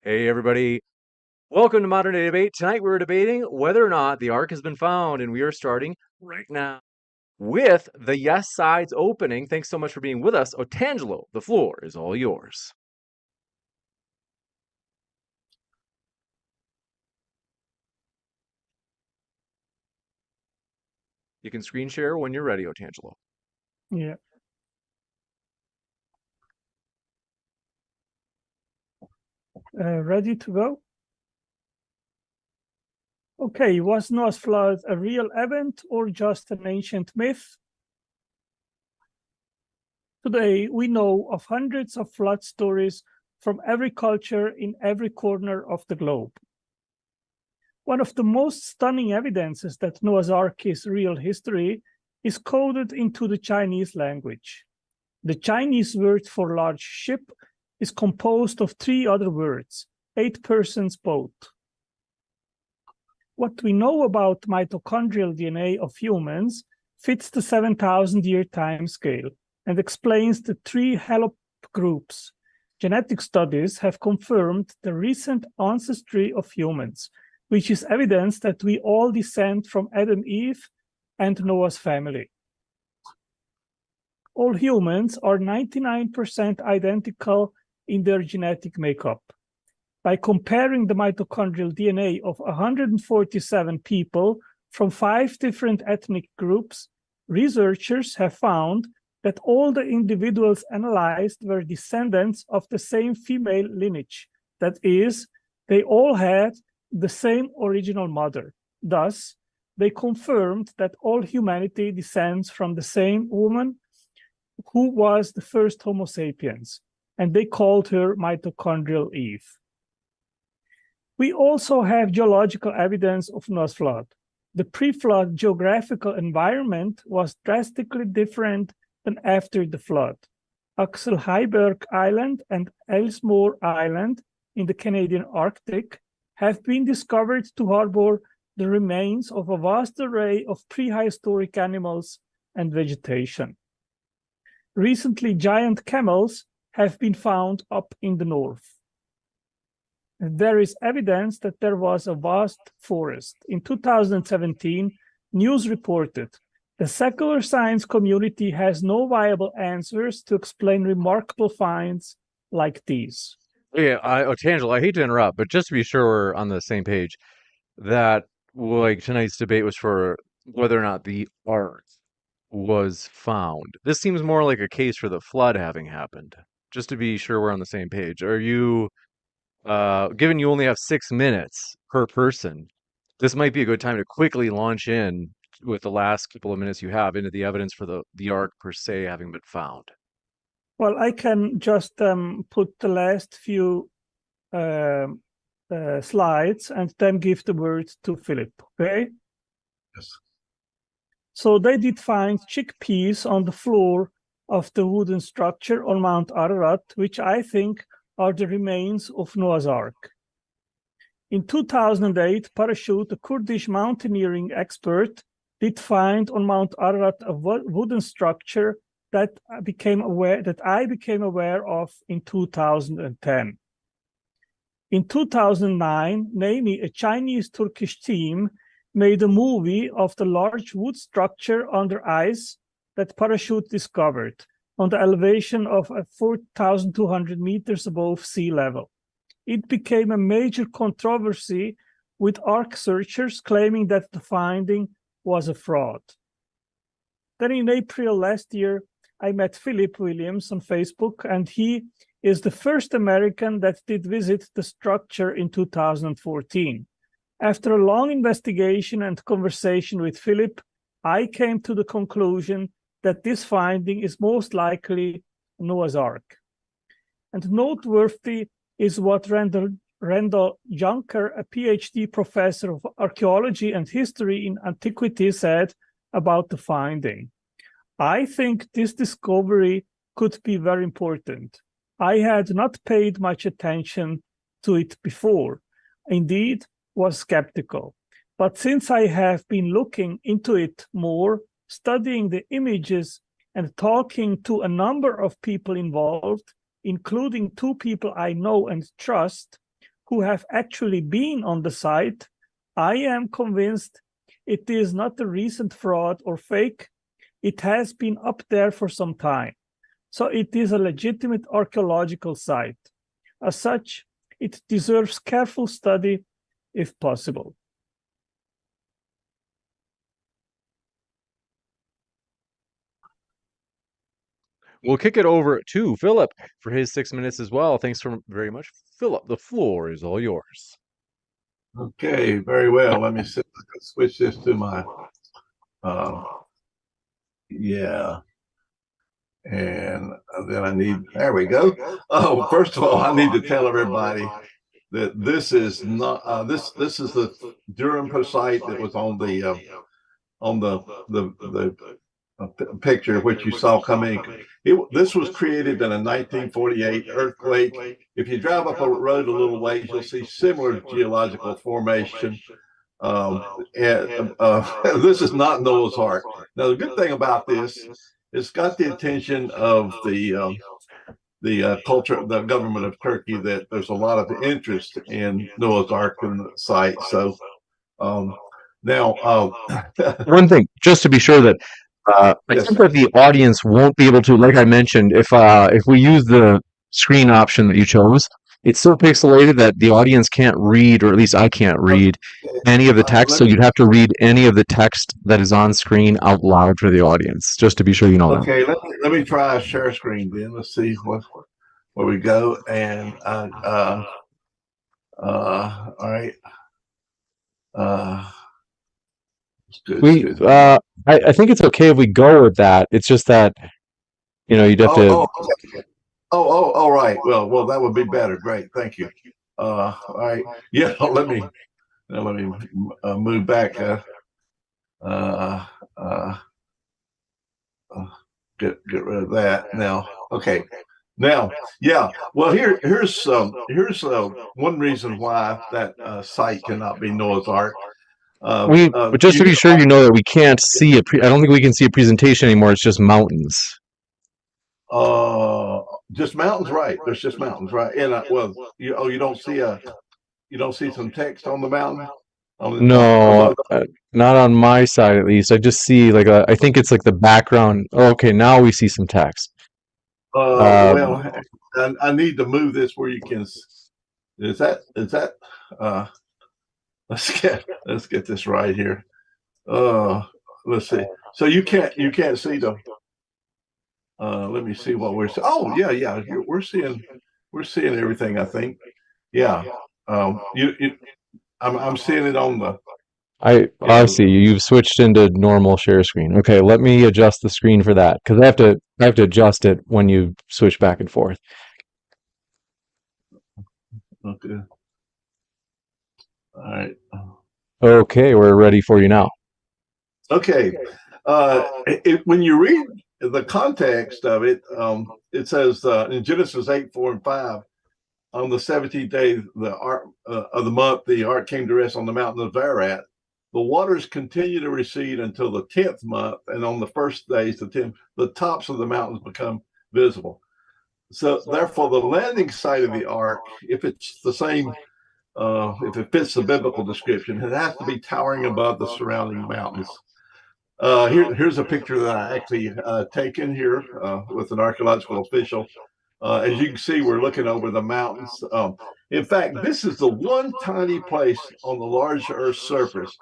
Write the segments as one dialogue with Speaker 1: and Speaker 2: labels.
Speaker 1: Hey, everybody. Welcome to Modern Day Debate. Tonight we're debating whether or not the Ark has been found, and we are starting right now with the yes side's opening. Thanks so much for being with us. Otangelo, the floor is all yours. You can screen share when you're ready, Otangelo.
Speaker 2: Yeah. Ready to go? Okay, was Noah's flood a real event or just an ancient myth? Today, we know of hundreds of flood stories from every culture in every corner of the globe. One of the most stunning evidences that Noah's Ark is real history is coded into the Chinese language. The Chinese word for large ship is composed of three other words, 8 persons boat. What we know about mitochondrial DNA of humans fits the 7,000-year timescale and explains the 3 haplogroups. Genetic studies have confirmed the recent ancestry of humans, which is evidence that we all descend from Adam, Eve, and Noah's family. All humans are 99% identical in their genetic makeup. By comparing the mitochondrial DNA of 147 people from 5 different ethnic groups, researchers have found that all the individuals analyzed were descendants of the same female lineage. That is, they all had the same original mother. Thus, they confirmed that all humanity descends from the same woman who was the first Homo sapiens, and they called her mitochondrial Eve. We also have geological evidence of Noah's flood. The pre-flood geographical environment was drastically different than after the flood. Axel Heiberg Island and Ellesmere Island in the Canadian Arctic have been discovered to harbor the remains of a vast array of prehistoric animals and vegetation. Recently, giant camels have been found up in the north. There is evidence that there was a vast forest. In 2017, news reported the secular science community has no viable answers to explain remarkable finds like these.
Speaker 1: Yeah, Otangelo, I hate to interrupt, but just to be sure we're on the same page, that tonight's debate was for whether or not the Ark was found. This seems more like a case for the flood having happened. Just to be sure we're on the same page. Are you given you only have 6 minutes per person, this might be a good time to quickly launch in with the last couple of minutes you have into the evidence for the Ark per se having been found.
Speaker 2: Well, I can just put the last few slides and then give the word to Phillip, okay?
Speaker 3: Yes.
Speaker 2: So they did find chickpeas on the floor of the wooden structure on Mount Ararat, which I think are the remains of Noah's Ark. In 2008, Parachute, a Kurdish mountaineering expert, did find on Mount Ararat a wooden structure that I became aware of in 2010. In 2009, NAMI, a Chinese-Turkish team, made a movie of the large wood structure under ice that Parachute discovered on the elevation of 4,200 meters above sea level. It became a major controversy, with Ark searchers claiming that the finding was a fraud. Then in April last year, I met Phillip Williams on Facebook, and he is the first American that did visit the structure in 2014. After a long investigation and conversation with Phillip, I came to the conclusion that this finding is most likely Noah's Ark. And noteworthy is what Randall Junker, a PhD professor of archaeology and history in antiquity, said about the finding. I think this discovery could be very important. I had not paid much attention to it before. Indeed, was skeptical. But since I have been looking into it more, studying the images and talking to a number of people involved, including 2 people I know and trust, who have actually been on the site, I am convinced it is not a recent fraud or fake. It has been up there for some time. So it is a legitimate archaeological site. As such, it deserves careful study if possible.
Speaker 1: We'll kick it over to Phillip for his 6 minutes as well. Thanks very much, Phillip. The floor is all yours.
Speaker 3: Okay, very well. Let me see if I can switch this to my, yeah. And then I need, there we go. Oh, first of all, I need to tell everybody that this is not, this is the Durham site that was on the picture which you saw coming. This was created in a 1948 earthquake. If you drive up a road a little ways, you'll see similar geological formation. This is not Noah's Ark. Now, the good thing about this, it's got the attention of the culture, the government of Turkey, that there's a lot of interest in Noah's Ark in the site. So now,
Speaker 1: One thing, just to be sure that I
Speaker 3: yes,
Speaker 1: think that the audience won't be able to, like I mentioned, if we use the screen option that you chose, it's so pixelated that the audience can't read, or at least I can't read any of the text. So you'd have to read any of the text that is on screen out loud for the audience, just to be sure you know that.
Speaker 3: Okay, let me try a share screen then. Let's see where we go. And all right. Good.
Speaker 1: I think it's okay if we go with that. It's just that, you'd have to.
Speaker 3: Okay. All right. Well, that would be better. Great. Thank you. All right. Yeah. Let me move back. Get rid of that now. Okay. Now, yeah. Well, here's one reason why that site cannot be Noah's Ark.
Speaker 1: But just to be sure, that we can't see I don't think we can see a presentation anymore. It's just mountains.
Speaker 3: Just mountains, right? There's just mountains, right? And you don't see some text on the mountain?
Speaker 1: No, not on my side at least. I just see I think it's like the background. Oh, okay, now we see some text.
Speaker 3: Well, I need to move this where you can. Is that? Let's get this right here. Let's see. So you can't see the. Let me see what we're. Oh yeah. We're seeing everything. I think. Yeah. I'm seeing it on the.
Speaker 1: I see. You've switched into normal share screen. Okay, let me adjust the screen for that because I have to adjust it when you switch back and forth.
Speaker 3: Okay. All right.
Speaker 1: Okay, we're ready for you now.
Speaker 3: Okay. When you read the context of it, it says in Genesis 8:4-5, on the 17th day of the month, the ark came to rest on the mountain of Ararat. The waters continue to recede until the 10th month, and on the first days, the tops of the mountains become visible. So therefore, the landing site of the ark, if it's the same, if it fits the biblical description, it has to be towering above the surrounding mountains. Here's a picture that I actually taken here with an archaeological official. As you can see, we're looking over the mountains. In fact, this is the one tiny place on the large Earth's surface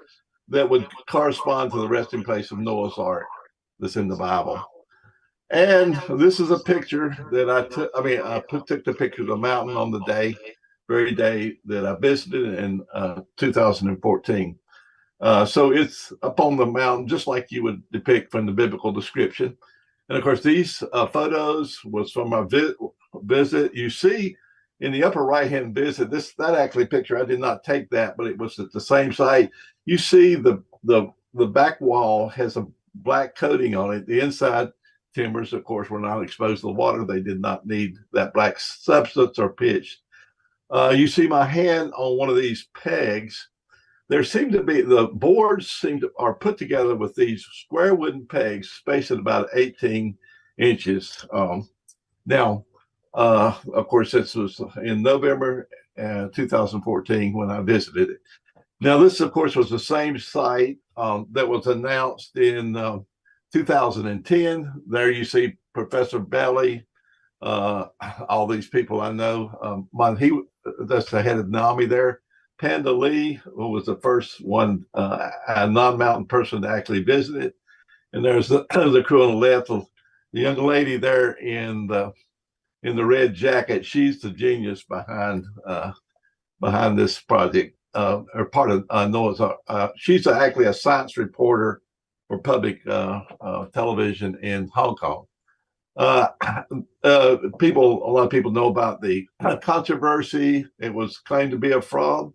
Speaker 3: that would correspond to the resting place of Noah's Ark that's in the Bible. And this is a picture that I took. I took the picture of the mountain on the very day that I visited in 2014. So it's up on the mountain, just like you would depict from the biblical description. And of course, these photos was from my visit. You see in the upper right-hand visit, that actually picture, I did not take that, but it was at the same site. You see the back wall has a black coating on it. The inside timbers, of course, were not exposed to the water. They did not need that black substance or pitch. You see my hand on one of these pegs. There seem to be, the boards are put together with these square wooden pegs spaced at about 18 inches. Now, of course, this was in November 2014 when I visited it. Now, this, of course, was the same site that was announced in 2010. There you see Professor Belly, all these people I know. That's the head of NAMI there. Panda Lee was the first one, a non-mountain person to actually visit it. And there's the crew on the left, the young lady there in the red jacket. She's the genius behind this project, or part of Noah's Ark. She's actually a science reporter for public television in Hong Kong. A lot of people know about the controversy. It was claimed to be a fraud.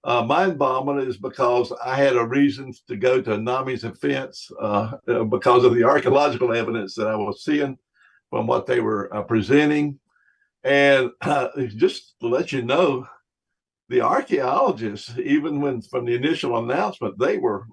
Speaker 3: My involvement is because I had a reason to go to NAMI's defense because of the archaeological evidence that I was seeing from what they were presenting. And just to let you know, the archaeologists, even from the initial announcement, they were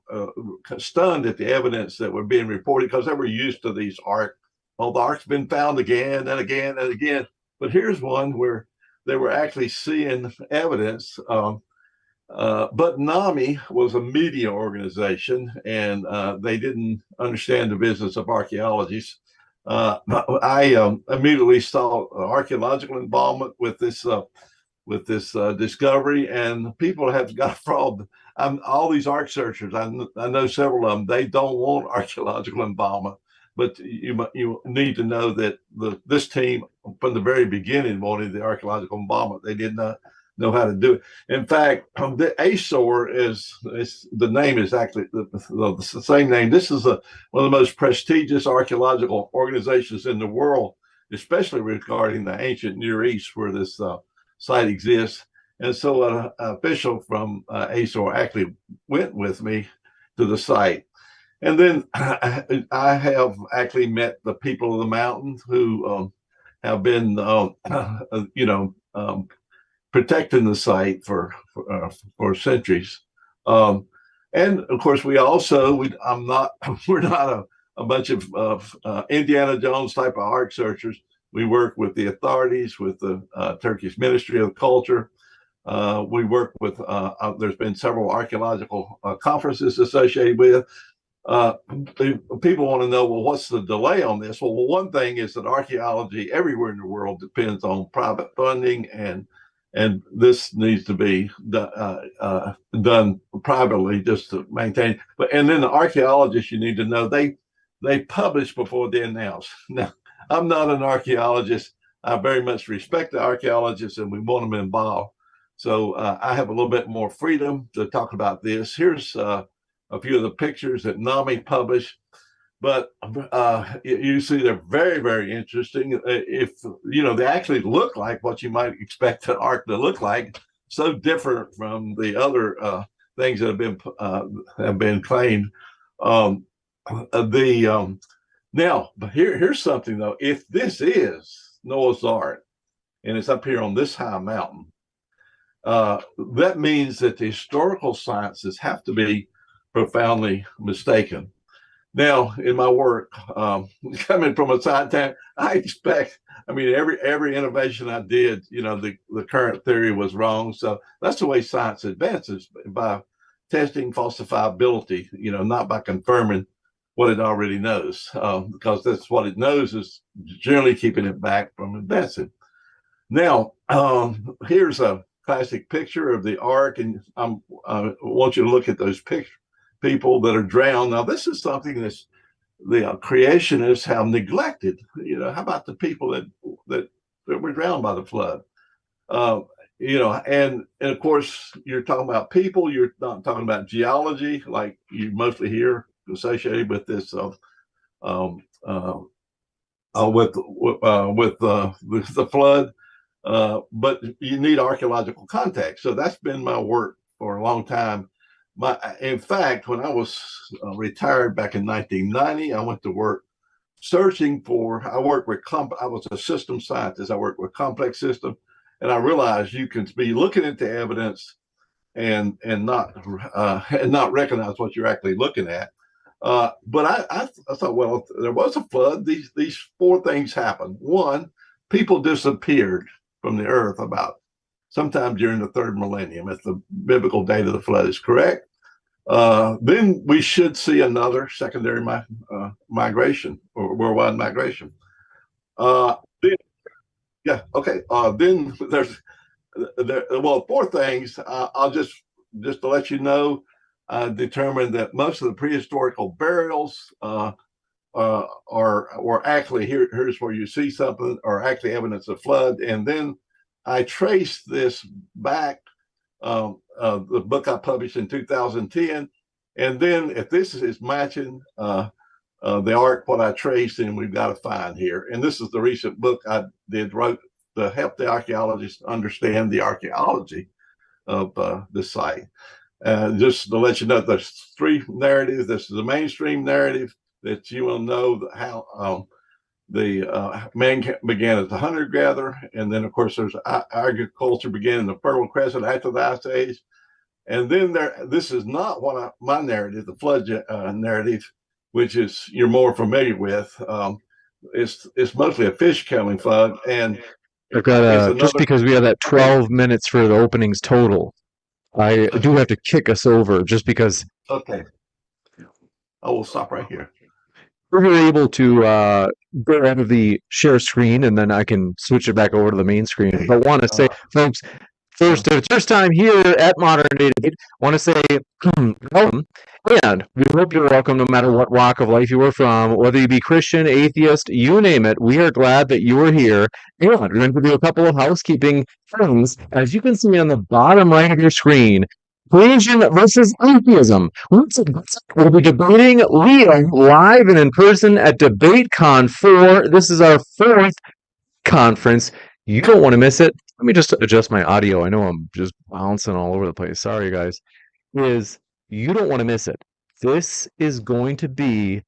Speaker 3: stunned at the evidence that were being reported because they were used to these ark. Well, the ark's been found again and again and again. But here's one where they were actually seeing evidence. But NAMI was a media organization, and they didn't understand the business of archaeologists. I immediately saw archaeological involvement with this discovery, and people have got a fraud. All these ark searchers, I know several of them, they don't want archaeological involvement. But you need to know that this team, from the very beginning, wanted the archaeological involvement. They did not know how to do it. In fact, the ASOR is the name is actually the same name. This is one of the most prestigious archaeological organizations in the world, especially regarding the ancient Near East, where this site exists. And so an official from ASOR actually went with me to the site. And then I have actually met the people of the mountain who have been, protecting the site for centuries. And of course, we're not a bunch of Indiana Jones type of ark searchers. We work with the authorities, with the Turkish Ministry of Culture. We work with, there's been several archaeological conferences associated with. People want to know, well, what's the delay on this? Well, one thing is that archaeology everywhere in the world depends on private funding, and this needs to be done privately just to maintain. And then the archaeologists, you need to know, they publish before they announce. Now, I'm not an archaeologist. I very much respect the archaeologists, and we want them involved. So I have a little bit more freedom to talk about this. Here's a few of the pictures that NAMI published, but you see they're very, very interesting. If they actually look like what you might expect an ark to look like, so different from the other things that have been claimed. Now, but here's something though. If this is Noah's Ark and it's up here on this high mountain, that means that the historical sciences have to be profoundly mistaken. Now, in my work, coming from a scientist, I expect, every innovation I did, the current theory was wrong. So that's the way science advances, by testing falsifiability, not by confirming what it already knows, because that's what it knows is generally keeping it back from advancing. Now, here's a classic picture of the ark, and I want you to look at those people that are drowned. Now, this is something that the creationists have neglected. How about the people that were drowned by the flood? And of course, you're talking about people. You're not talking about geology, like you mostly hear associated with this with the flood. But you need archaeological context. So that's been my work for a long time. In fact, when I was retired back in 1990, I went to work searching for. I was a system scientist. I worked with complex systems, and I realized you can be looking into evidence and not recognize what you're actually looking at. But I thought, well, there was a flood. These four things happened. One, people disappeared from the earth about sometime during the third millennium, if the biblical date of the flood is correct. Then we should see another secondary migration or worldwide migration. Then, yeah, okay. Then there's four things. I'll just to let you know, determined that most of the prehistorical burials or actually here's where you see something or actually evidence of flood. And then I traced this back, the book I published in 2010. And then if this is matching the arc, what I traced, and we've got to find here. And this is the recent book I wrote to help the archaeologists understand the archaeology of the site. Just to let you know, there's three narratives. This is the mainstream narrative that you will know how the man began as a hunter-gatherer, and then of course there's agriculture began in the Fertile Crescent after the Ice Age, and then this is not my narrative, the flood narrative, which is you're more familiar with. It's mostly a fish-killing flood, and
Speaker 1: I've got just because we have that 12 minutes for the openings total, I do have to kick us over just because.
Speaker 3: Okay, I will stop right here.
Speaker 1: We're able to go out of the share screen, and then I can switch it back over to the main screen. But want to say, folks, first, if it's first time here at Modern Day Debate, want to say welcome, and we hope you're welcome no matter what walk of life you are from, whether you be Christian, atheist, you name it. We are glad that you are here. And we're going to do a couple of housekeeping things. As you can see on the bottom right of your screen, Creation versus atheism. We'll be debating Leo live and in person at DebateCon 4. This is our fourth conference. You don't want to miss it. Let me just adjust my audio. I know I'm just bouncing all over the place. Sorry, guys. You don't want to miss it. This is going to be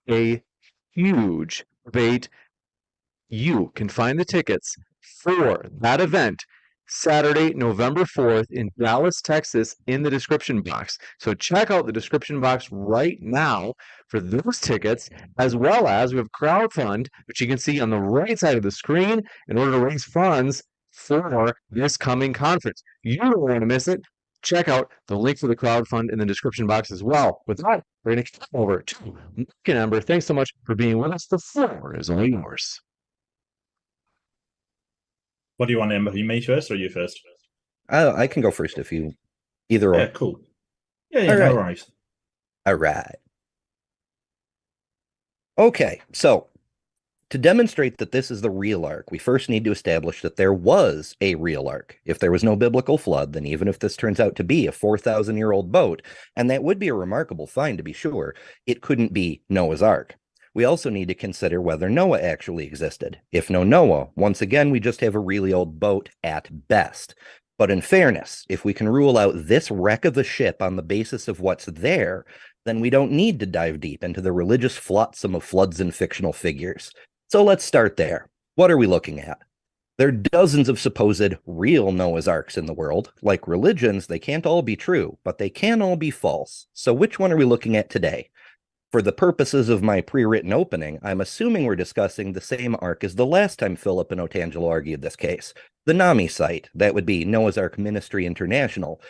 Speaker 1: a huge debate. You can find the tickets for that event Saturday, November 4th in Dallas, Texas, in the description box. So check out the description box right now for those tickets, as well as we have crowdfund, which you can see on the right side of the screen, in order to raise funds for this coming conference. You don't want to miss it. Check out the link for the crowdfund in the description box as well. With that, we're going to come over to Mike and Ember. Thanks so much for being with us. The floor is all yours.
Speaker 4: What do you want, Ember? You me first or you first?
Speaker 5: I can go first if you either or.
Speaker 4: Yeah, cool. Yeah, no worries.
Speaker 5: All right. Okay, so to demonstrate that this is the real ark, we first need to establish that there was a real ark. If there was no biblical flood, then even if this turns out to be a 4,000-year-old boat, and that would be a remarkable find to be sure, it couldn't be Noah's Ark. We also need to consider whether Noah actually existed. If no Noah, once again, we just have a really old boat at best. But in fairness, if we can rule out this wreck of a ship on the basis of what's there, then we don't need to dive deep into the religious flotsam of floods and fictional figures. So let's start there. What are we looking at? There are dozens of supposed real Noah's Arks in the world. Like religions, they can't all be true, but they can all be false. So which one are we looking at today? For the purposes of my pre-written opening, I'm assuming we're discussing the same ark as the last time Phillip and Otangelo argued this case. The NAMI site, that would be Noah's Ark Ministry International,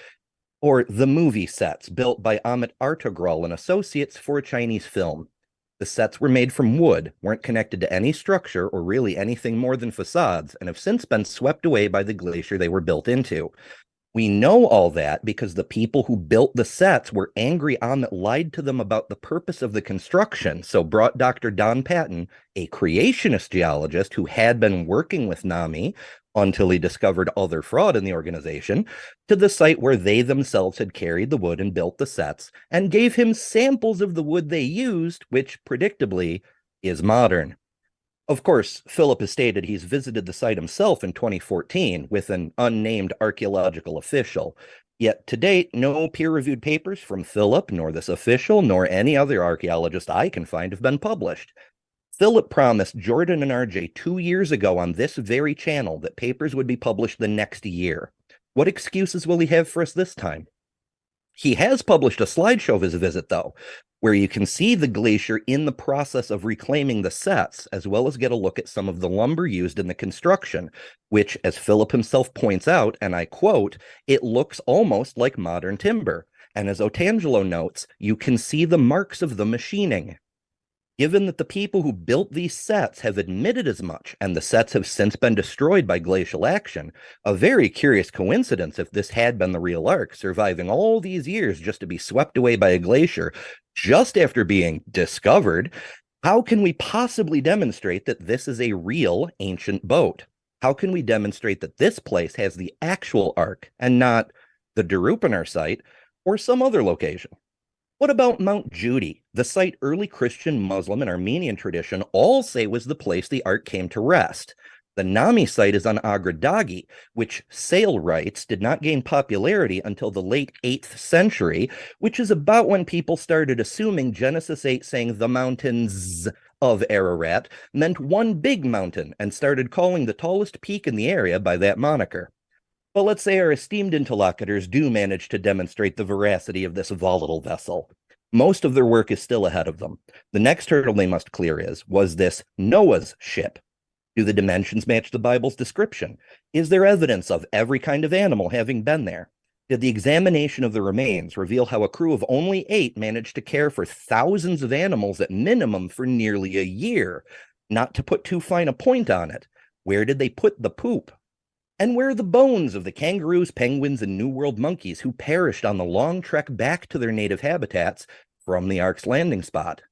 Speaker 5: or the movie sets built by Amit Artogral and Associates for a Chinese film. The sets were made from wood, weren't connected to any structure or really anything more than facades, and have since been swept away by the glacier they were built into. We know all that because the people who built the sets were angry Amit lied to them about the purpose of the construction, so brought Dr. Don Patton, a creationist geologist who had been working with NAMI until he discovered other fraud in the organization, to the site where they themselves had carried the wood and built the sets, and gave him samples of the wood they used, which, predictably, is modern. Of course, Phillip has stated he's visited the site himself in 2014 with an unnamed archaeological official. Yet to date, no peer-reviewed papers from Phillip, nor this official, nor any other archaeologist I can find have been published. Phillip promised Jordan and RJ 2 years ago on this very channel that papers would be published the next year. What excuses will he have for us this time? He has published a slideshow of his visit, though, where you can see the glacier in the process of reclaiming the sets, as well as get a look at some of the lumber used in the construction, which, as Phillip himself points out, and I quote, it looks almost like modern timber. And as Otangelo notes, you can see the marks of the machining. Given that the people who built these sets have admitted as much, and the sets have since been destroyed by glacial action, a very curious coincidence if this had been the real Ark, surviving all these years just to be swept away by a glacier just after being discovered. How can we possibly demonstrate that this is a real ancient boat? How can we demonstrate that this place has the actual Ark and not the Derupenar site or some other location? What about Mount Judy, the site early Christian, Muslim, and Armenian tradition all say was the place the Ark came to rest? The Nami site is on Agradagi, which Sale writes did not gain popularity until the late 8th century, which is about when people started assuming Genesis 8 saying the mountains of Ararat meant one big mountain and started calling the tallest peak in the area by that moniker. But let's say our esteemed interlocutors do manage to demonstrate the veracity of this volatile vessel. Most of their work is still ahead of them. The next hurdle they must clear is, was this Noah's ship? Do the dimensions match the Bible's description? Is there evidence of every kind of animal having been there? Did the examination of the remains reveal how a crew of only 8 managed to care for thousands of animals at minimum for nearly a year? Not to put too fine a point on it, where did they put the poop? And where are the bones of the kangaroos, penguins, and New World monkeys who perished on the long trek back to their native habitats from the Ark's landing spot?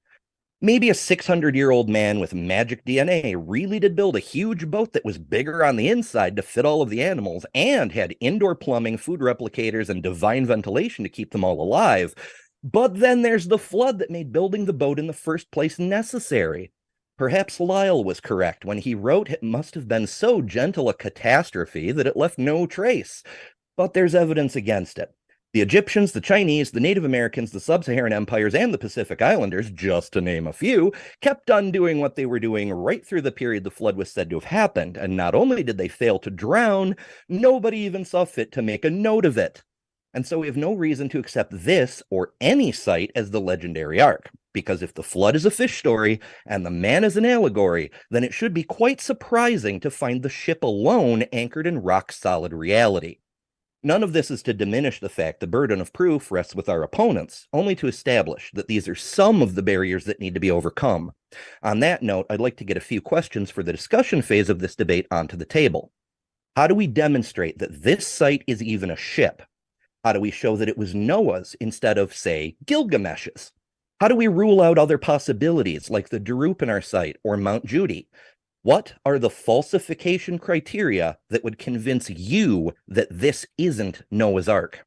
Speaker 5: Maybe a 600-year-old man with magic DNA really did build a huge boat that was bigger on the inside to fit all of the animals and had indoor plumbing, food replicators, and divine ventilation to keep them all alive. But then there's the flood that made building the boat in the first place necessary. Perhaps Lyle was correct when he wrote it must have been so gentle a catastrophe that it left no trace. But there's evidence against it. The Egyptians, the Chinese, the Native Americans, the Sub-Saharan empires, and the Pacific Islanders, just to name a few, kept on doing what they were doing right through the period the flood was said to have happened. And not only did they fail to drown, nobody even saw fit to make a note of it. And so we have no reason to accept this or any site as the legendary Ark. Because if the flood is a fish story and the man is an allegory, then it should be quite surprising to find the ship alone anchored in rock-solid reality. None of this is to diminish the fact the burden of proof rests with our opponents, only to establish that these are some of the barriers that need to be overcome. On that note, I'd like to get a few questions for the discussion phase of this debate onto the table. How do we demonstrate that this site is even a ship? How do we show that it was Noah's instead of, say, Gilgamesh's? How do we rule out other possibilities like the Derupenar site or Mount Judy? What are the falsification criteria that would convince you that this isn't Noah's Ark?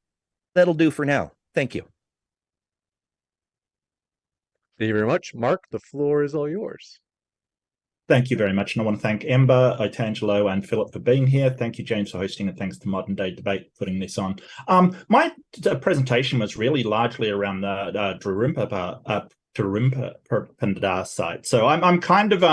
Speaker 5: That'll do for now. Thank you.
Speaker 1: Thank you very much. Mark, the floor is all yours.
Speaker 4: Thank you very much. And I want to thank Ember, Otangelo, and Phillip for being here. Thank you, James, for hosting, and thanks to Modern Day Debate for putting this on. My presentation was really largely around the Derumpa site. So I'm kind of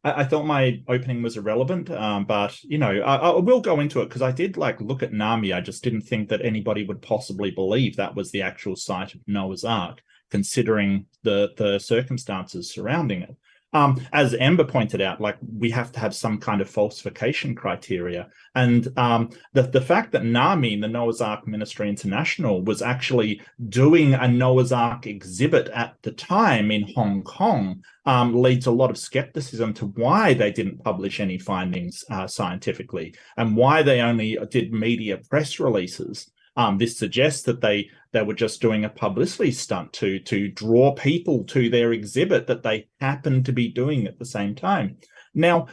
Speaker 4: I thought my opening was irrelevant, but you know I will go into it because I did look at Nami. I just didn't think that anybody would possibly believe that was the actual site of Noah's Ark, considering the circumstances surrounding it. As Ember pointed out, we have to have some kind of falsification criteria. And the fact that NAMI, the Noah's Ark Ministry International, was actually doing a Noah's Ark exhibit at the time in Hong Kong leads a lot of skepticism to why they didn't publish any findings scientifically and why they only did media press releases. This suggests that they were just doing a publicity stunt to draw people to their exhibit that they happened to be doing at the same time. Now,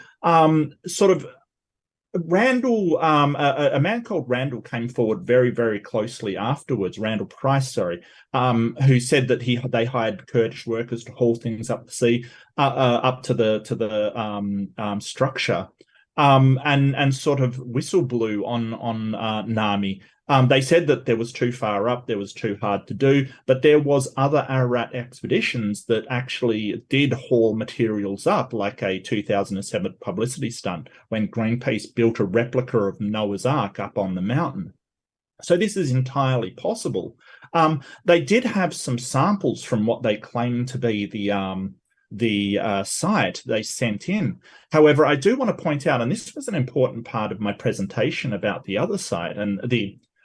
Speaker 4: Randall, a man called Randall came forward very, very closely afterwards, Randall Price, who said that they hired Kurdish workers to haul things up the sea, up to the structure, and sort of whistle blew on Nami. They said that there was too far up, there was too hard to do, but there was other Ararat expeditions that actually did haul materials up, like a 2007 publicity stunt when Greenpeace built a replica of Noah's Ark up on the mountain. So this is entirely possible. They did have some samples from what they claimed to be the site they sent in. However, I do want to point out, and this was an important part of my presentation about the other site, and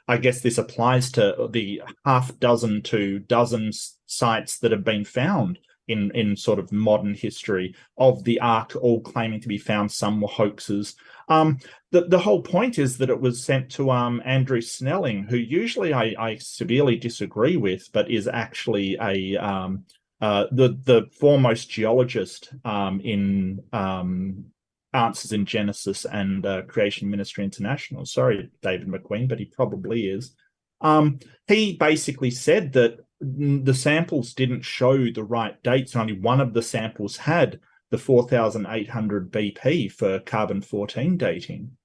Speaker 4: I guess this applies to the half dozen to dozen sites that have been found in sort of modern history of the Ark, all claiming to be found. Some were hoaxes. The whole point is that it was sent to Andrew Snelling, who usually I severely disagree with, but is actually the foremost geologist in Answers in Genesis and Creation Ministry International. Sorry, David McQueen, but he probably is. He basically said that the samples didn't show the right dates. Only one of the samples had the 4,800 BP for carbon-14 dating.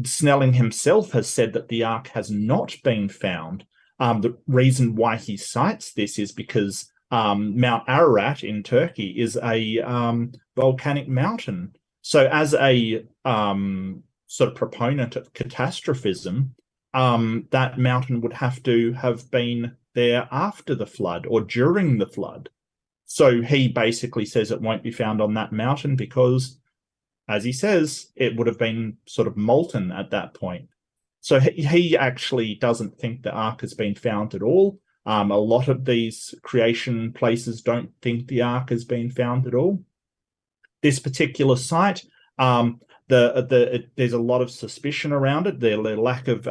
Speaker 4: Snelling himself has said that the Ark has not been found. The reason why he cites this is because Mount Ararat in Turkey is a volcanic mountain. So as a sort of proponent of catastrophism, that mountain would have to have been there after the flood or during the flood. So he basically says it won't be found on that mountain because, as he says, it would have been sort of molten at that point. So he actually doesn't think the Ark has been found at all. A lot of these creation places don't think the Ark has been found at all. This particular site, there's a lot of suspicion around it. The lack of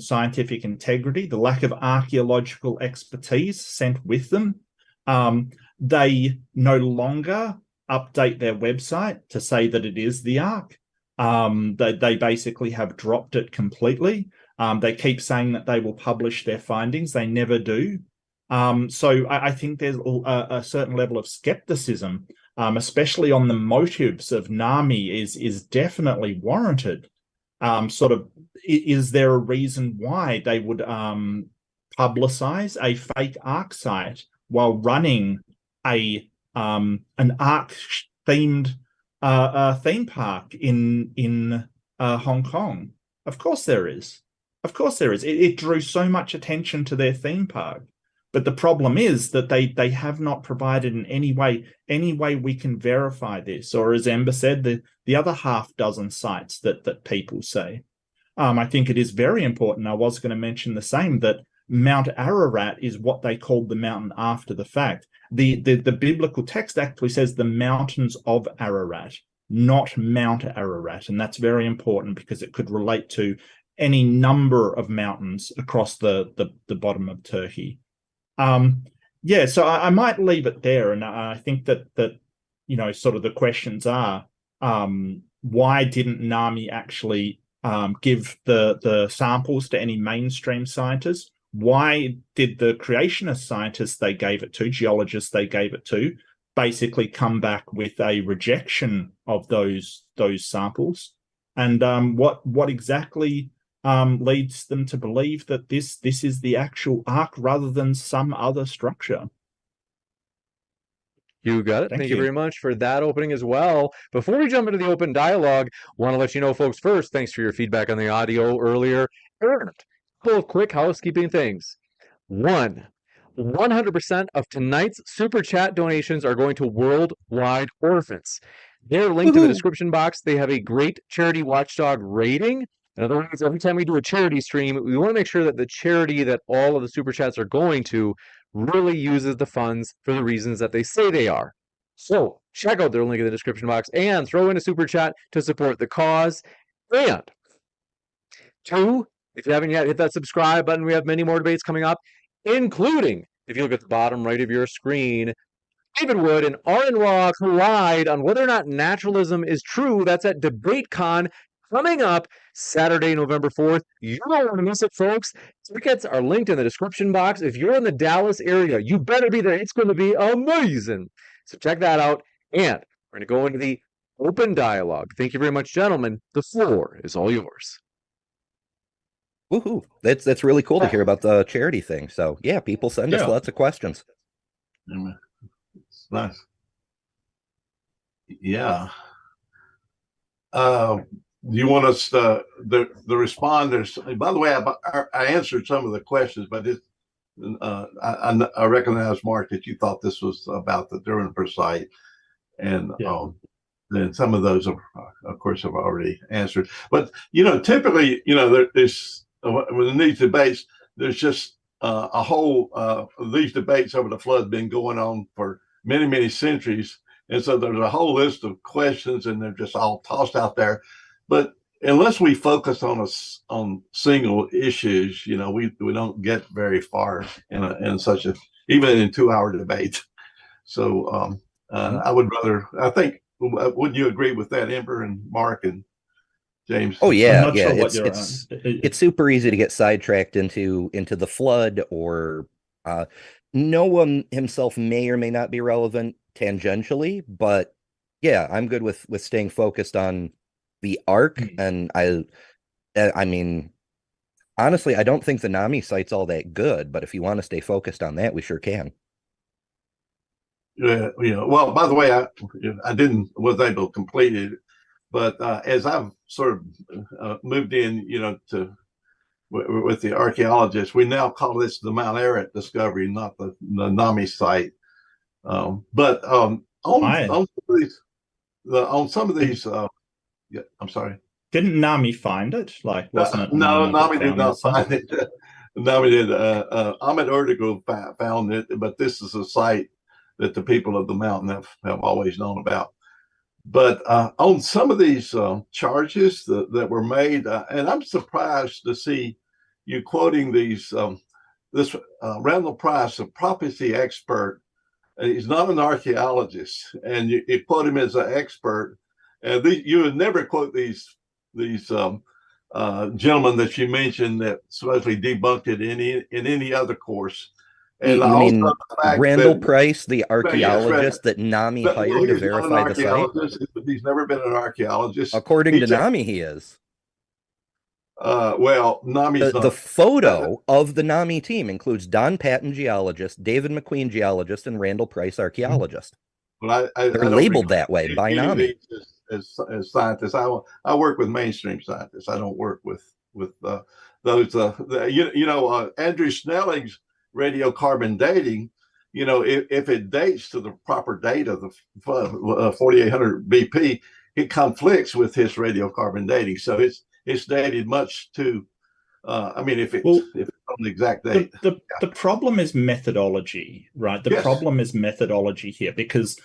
Speaker 4: scientific integrity, the lack of archaeological expertise sent with them. They no longer update their website to say that it is the Ark. They basically have dropped it completely. They keep saying that they will publish their findings. They never do. So I think there's a certain level of skepticism, especially on the motives of NAMI is definitely warranted. Is there a reason why they would publicize a fake Ark site while running an Ark themed theme park in Hong Kong? Of course there is. Of course there is. It drew so much attention to their theme park. But the problem is that they have not provided in any way we can verify this. Or as Ember said, the other half dozen sites that people say. I think it is very important. I was going to mention the same, that Mount Ararat is what they called the mountain after the fact. The biblical text actually says the mountains of Ararat, not Mount Ararat. And that's very important because it could relate to any number of mountains across the bottom of Turkey. So I might leave it there. And I think that sort of the questions are, why didn't NAMI actually give the samples to any mainstream scientists? Why did the creationist scientists they gave it to, geologists they gave it to, basically come back with a rejection of those samples? And what exactly leads them to believe that this is the actual Ark rather than some other structure?
Speaker 1: You got it. Thank you very much for that opening as well. Before we jump into the open dialogue, want to let you know, folks, first, thanks for your feedback on the audio earlier. And a couple of quick housekeeping things. 100% of tonight's Super Chat donations are going to Worldwide Orphans. They're linked in the description box. They have a great charity watchdog rating. In other words, every time we do a charity stream, we want to make sure that the charity that all of the Super Chats are going to really uses the funds for the reasons that they say they are. So check out their link in the description box and throw in a Super Chat to support the cause. And 2, if you haven't yet hit that subscribe button, we have many more debates coming up, including, if you look at the bottom right of your screen, David Wood and Aaron Raw collide on whether or not naturalism is true. That's at DebateCon coming up Saturday, November 4th. You don't want to miss it, folks. Tickets are linked in the description box. If you're in the Dallas area, you better be there. It's going to be amazing. So check that out. And we're going to go into the open dialogue. Thank you very much, gentlemen. The floor is all yours.
Speaker 5: Woohoo. That's really cool to hear about the charity thing. So yeah, people send us lots of questions.
Speaker 3: It's nice. Yeah. You want us to the responders? By the way, I answered some of the questions, but I recognize, Mark, that you thought this was about the Durenper site, and then some of those, of course, have already answered. But typically, there's in these debates, there's just a whole these debates over the flood been going on for many, many centuries, and so there's a whole list of questions, and they're just all tossed out there. But unless we focus on single issues, we don't get very far in such a, even in 2-hour debate. So I would rather, I think, wouldn't you agree with that, Ember and Mark and James?
Speaker 5: Oh yeah,
Speaker 4: I'm not
Speaker 5: yeah.
Speaker 4: sure
Speaker 5: It's super easy to get sidetracked into the flood, or Noah himself may or may not be relevant tangentially, but yeah, I'm good with staying focused on the arc. And I mean, honestly, I don't think the Nami site's all that good, but if you want to stay focused on that, we sure can.
Speaker 3: Yeah, well, by the way, I was able to complete it, but as I've sort of moved in, with the archaeologists, we now call this the Mount Ararat discovery, not the Nami site. But on some of these, yeah, I'm sorry.
Speaker 4: Didn't Nami find it? Like, wasn't it?
Speaker 3: No, Nami did not find it. Nami did. Ahmed Ertugrul found it, but this is a site that the people of the mountain have always known about. But on some of these charges that were made, and I'm surprised to see you quoting this Randall Price, a prophecy expert. He's not an archaeologist, and you quote him as an expert. And you would never quote these gentlemen that you mentioned that supposedly debunked it in any other course. And
Speaker 5: you mean Randall Price, the archaeologist that Nami hired to verify the site?
Speaker 3: He's never been an archaeologist.
Speaker 5: According to Nami, he is.
Speaker 3: Well, Nami's
Speaker 5: the photo of the Nami team includes Don Patton, geologist, David McQueen, geologist, and Randall Price, archaeologist.
Speaker 3: But
Speaker 5: they're labeled that way by Nami.
Speaker 3: As scientists, I work with mainstream scientists. I don't work with those. Andrew Snelling's radiocarbon dating. If it dates to the proper date of the 4800 BP, it conflicts with his radiocarbon dating. So it's dated much too. If it's on the exact date.
Speaker 4: The problem is methodology, right? The problem is methodology here, because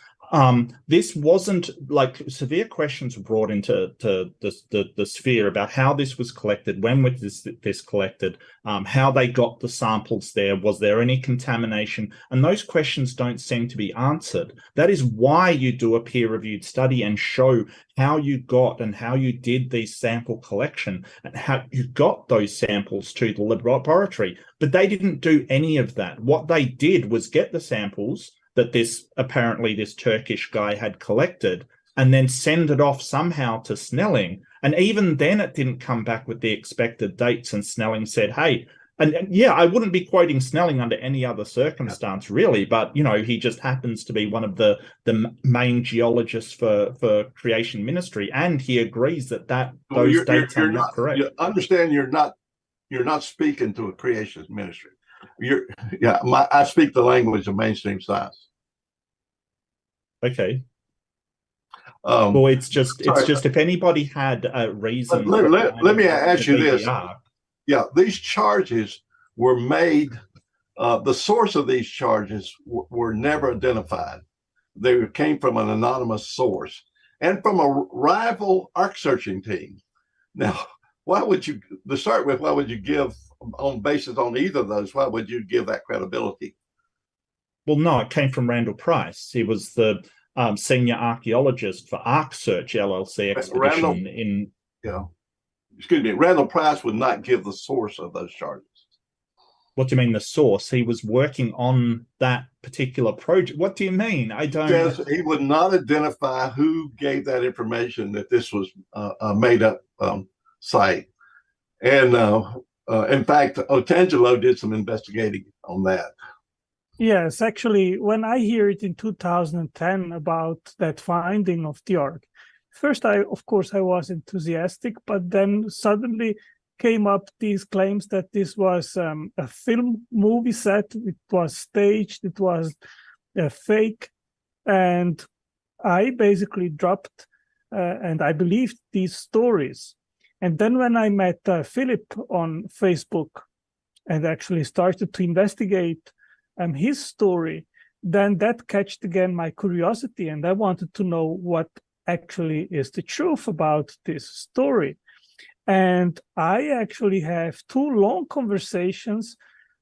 Speaker 4: this wasn't like severe questions were brought into the sphere about how this was collected, when was this collected, how they got the samples there, was there any contamination, and those questions don't seem to be answered. That is why you do a peer-reviewed study and show how you got and how you did these sample collection and how you got those samples to the laboratory. But they didn't do any of that. What they did was get the samples that this Turkish guy had collected and then send it off somehow to Snelling. And even then it didn't come back with the expected dates. And Snelling said, hey, and I wouldn't be quoting Snelling under any other circumstance, really, but, he just happens to be one of the main geologists for Creation Ministry. And he agrees that those dates are not correct.
Speaker 3: You understand you're not speaking to a creation ministry. I speak the language of mainstream science.
Speaker 4: Okay. Well, it's just if anybody had a reason.
Speaker 3: Let me ask you this. Yeah, these charges were made. The source of these charges were never identified. They came from an anonymous source and from a rival arc searching team. Now, why would you give, on basis on either of those, why would you give that credibility?
Speaker 4: Well, no, it came from Randall Price. He was the senior archaeologist for Arc Search LLC expedition
Speaker 3: Randall Price would not give the source of those charges.
Speaker 4: What do you mean the source? He was working on that particular project. What do you mean? I don't.
Speaker 3: He would not identify who gave that information that this was a made-up site. And in fact, Otangelo did some investigating on that.
Speaker 2: Yes, actually, when I hear it in 2010 about that finding of the Ark, first, of course, I was enthusiastic, but then suddenly came up these claims that this was a film movie set. It was staged. It was fake. And I basically dropped and I believed these stories. And then when I met Phillip on Facebook and actually started to investigate his story, then that catched again my curiosity, and I wanted to know what actually is the truth about this story. And I actually have two long conversations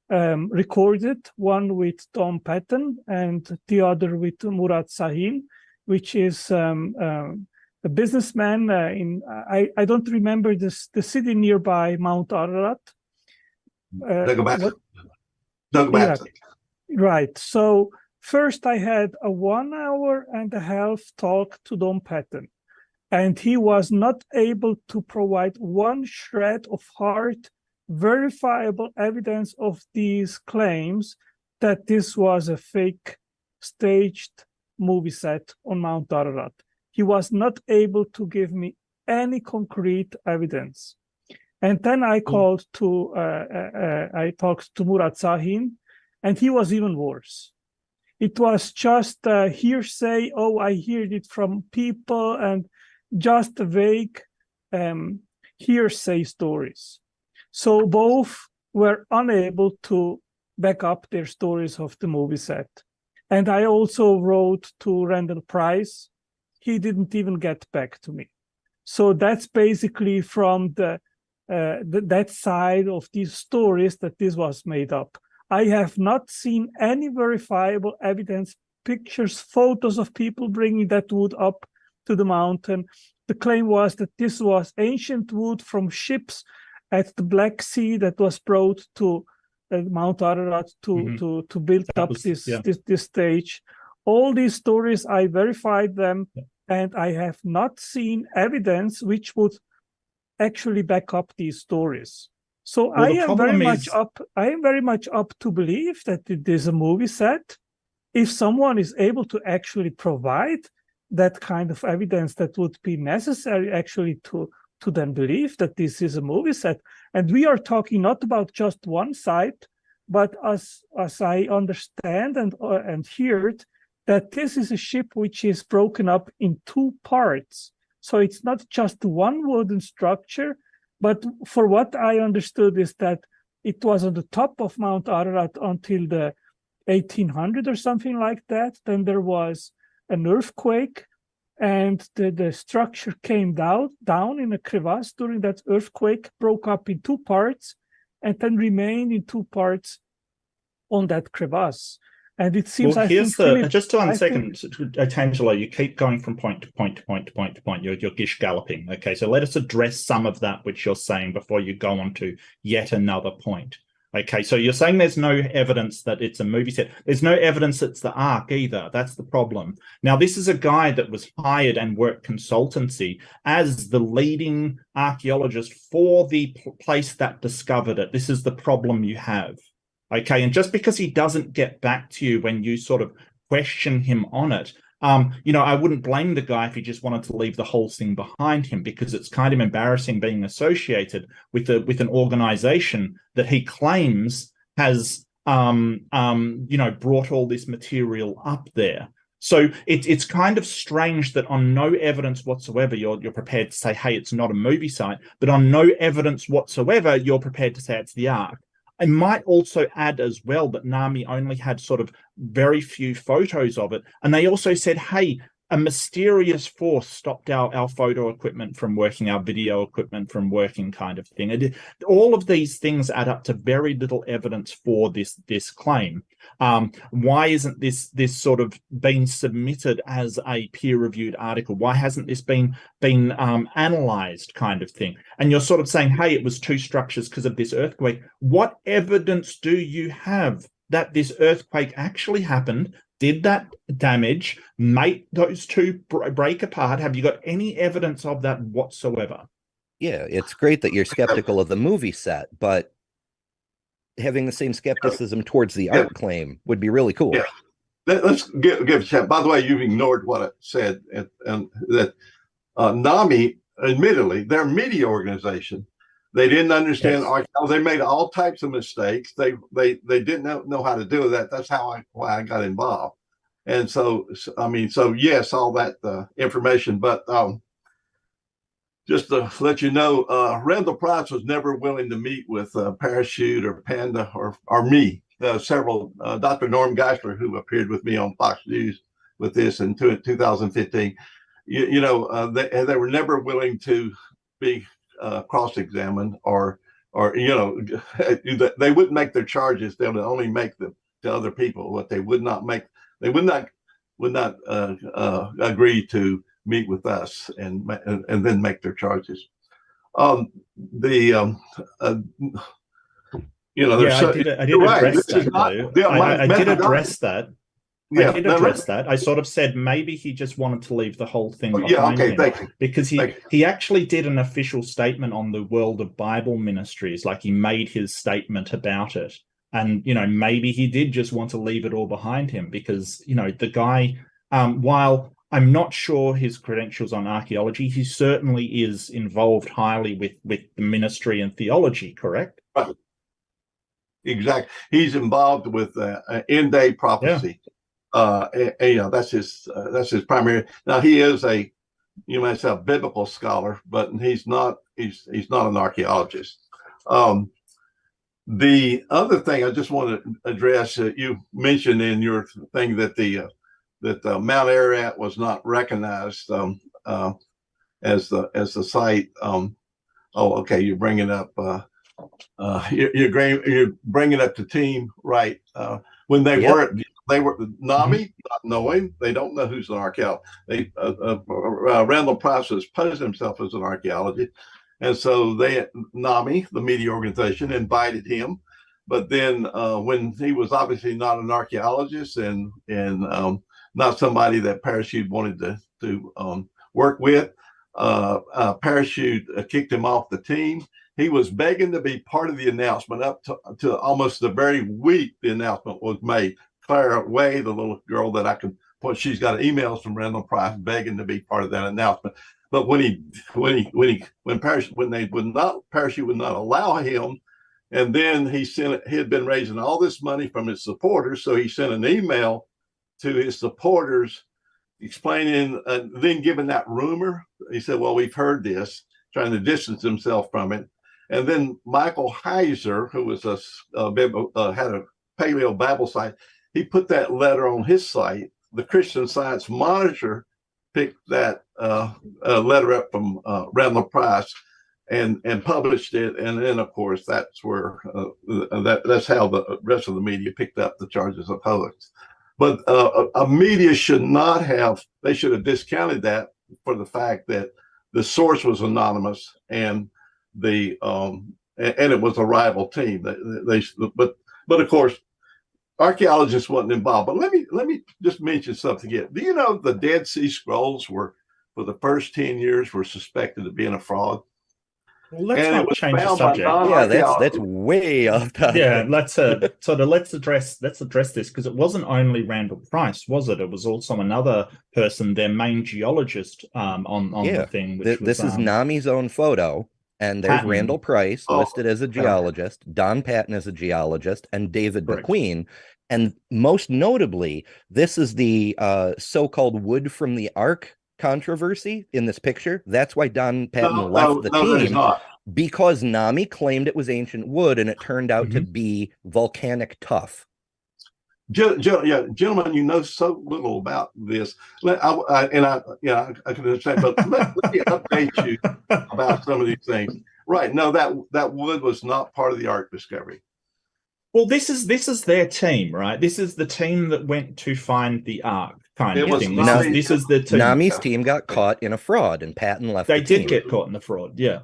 Speaker 2: recorded, one with Tom Patton and the other with Murad Sahin, which is a businessman I don't remember the city nearby Mount Ararat. Right. So first I had a 1.5-hour talk to Tom Patton, and he was not able to provide one shred of hard, verifiable evidence of these claims that this was a fake staged movie set on Mount Ararat. He was not able to give me any concrete evidence. And then I called to, I talked to Murad Sahin, and he was even worse. It was just hearsay. Oh, I heard it from people, and just vague hearsay stories. So both were unable to back up their stories of the movie set. And I also wrote to Randall Price. He didn't even get back to me. So that's basically from that side of these stories that this was made up. I have not seen any verifiable evidence, pictures, photos of people bringing that wood up to the mountain. The claim was that this was ancient wood from ships at the Black Sea that was brought to Mount Ararat to build up this stage. All these stories, I verified them, and I have not seen evidence which would actually back up these stories. So well, I am very much up to believe that it is a movie set. If someone is able to actually provide that kind of evidence that would be necessary actually to then believe that this is a movie set. And we are talking not about just one site, but as I understand and heard, that this is a ship which is broken up in two parts. So it's not just one wooden structure, but for what I understood is that it was on the top of Mount Ararat until the 1800 or something like that. Then there was an earthquake, and the structure came down in a crevasse during that earthquake, broke up in two parts, and then remained in two parts on that crevasse. And it seems,
Speaker 4: well, just one second, Otangelo, you keep going from point to point to point to point to point. You're gish galloping. Okay, so let us address some of that which you're saying before you go on to yet another point. Okay, so you're saying there's no evidence that it's a movie set. There's no evidence it's the Ark either. That's the problem. Now, this is a guy that was hired and worked consultancy as the leading archaeologist for the place that discovered it. This is the problem you have. Okay, and just because he doesn't get back to you when you sort of question him on it, I wouldn't blame the guy if he just wanted to leave the whole thing behind him, because it's kind of embarrassing being associated with an organization that he claims has, brought all this material up there. So it's kind of strange that on no evidence whatsoever you're prepared to say, hey, it's not a movie site, but on no evidence whatsoever you're prepared to say it's the Ark. I might also add as well that NAMI only had sort of very few photos of it. And they also said, hey, a mysterious force stopped our photo equipment from working, our video equipment from working, kind of thing. All of these things add up to very little evidence for this claim. Why isn't this sort of been submitted as a peer-reviewed article? Why hasn't this been analyzed, kind of thing? And you're sort of saying, hey, it was two structures because of this earthquake. What evidence do you have that this earthquake actually happened? Did that damage make those two break apart? Have you got any evidence of that whatsoever?
Speaker 5: Yeah, it's great that you're skeptical of the movie set, but having the same skepticism towards the art claim would be really cool.
Speaker 3: Yeah. Let's give a chat. By the way, you've ignored what I said, and that NAMI, admittedly, their media organization They didn't understand
Speaker 4: Yes.
Speaker 3: archaeology. They made all types of mistakes. They didn't know how to do that. That's why I got involved. And so I mean, so yes, all that information, but just to let you know, Randall Price was never willing to meet with Parachute or Panda or me. Several Dr. Norm Geisler, who appeared with me on Fox News with this in 2015, they were never willing to be cross-examined or they wouldn't make their charges. They would only make them to other people. What they would not make, they would not agree to meet with us and then make their charges.
Speaker 4: I did address that, though. I did address that. Yeah, I did address that. I sort of said maybe he just wanted to leave the whole thing behind him.
Speaker 3: Thank you.
Speaker 4: Because he actually did an official statement on the World of Bible Ministries, like he made his statement about it. And, maybe he did just want to leave it all behind him because, the guy, while I'm not sure his credentials on archaeology, he certainly is involved highly with the ministry and theology, correct?
Speaker 3: Right. Exactly. He's involved with end-day prophecy. Yeah. That's his primary. Now he is you might say a biblical scholar, but he's not an archaeologist. The other thing I just want to address, you mentioned in your thing that Mount Ararat was not recognized as the site. Okay, you're bringing up you're bringing up the team, right? When they were NAMI, not knowing, they don't know who's an archaeologist. Randall Price has posed himself as an archaeologist, and so NAMI, the media organization, invited him. But then when he was obviously not an archaeologist and not somebody that Parachute wanted to work with, Parachute kicked him off the team. He was begging to be part of the announcement up to almost the very week the announcement was made. Clara Way, the little girl that I can point, she's got emails from Randall Price begging to be part of that announcement. But Parachute would not allow him, and then he had been raising all this money from his supporters, so he sent an email to his supporters explaining, then given that rumor, he said, "Well, we've heard this," trying to distance himself from it. And then Michael Heiser, who was had a Paleo Bible site, he put that letter on his site. The Christian Science Monitor picked that letter up from Randall Price and published it. And then, of course, that's where that's how the rest of the media picked up the charges of hoax. But a media should not have. They should have discounted that for the fact that the source was anonymous and it was a rival team. But of course, archaeologists wasn't involved. But let me just mention something again. Do you know the Dead Sea Scrolls were, for the first 10 years, were suspected of being a fraud?
Speaker 4: Well, let's not change the subject.
Speaker 5: Yeah, that's way off topic.
Speaker 4: Yeah, let's address this, because it wasn't only Randall Price, was it? It was also another person, their main geologist on the thing.
Speaker 5: This is NAMI's own photo, and there's Patton. Randall Price listed as a geologist, Don Patton as a geologist, and David McQueen. And most notably, this is the so-called wood from the Ark controversy in this picture. That's why Don Patton left the team, because NAMI claimed it was ancient wood and it turned out to be volcanic tuff.
Speaker 3: Gentlemen, you know so little about this. I can understand, but let me update you about some of these things. Right? No, that wood was not part of the Ark discovery.
Speaker 4: Well, this is their team, right? This is the team that went to find the Ark. This is the team.
Speaker 5: NAMI's team got caught in a fraud, and Patton left.
Speaker 4: They did get caught in the fraud, yeah.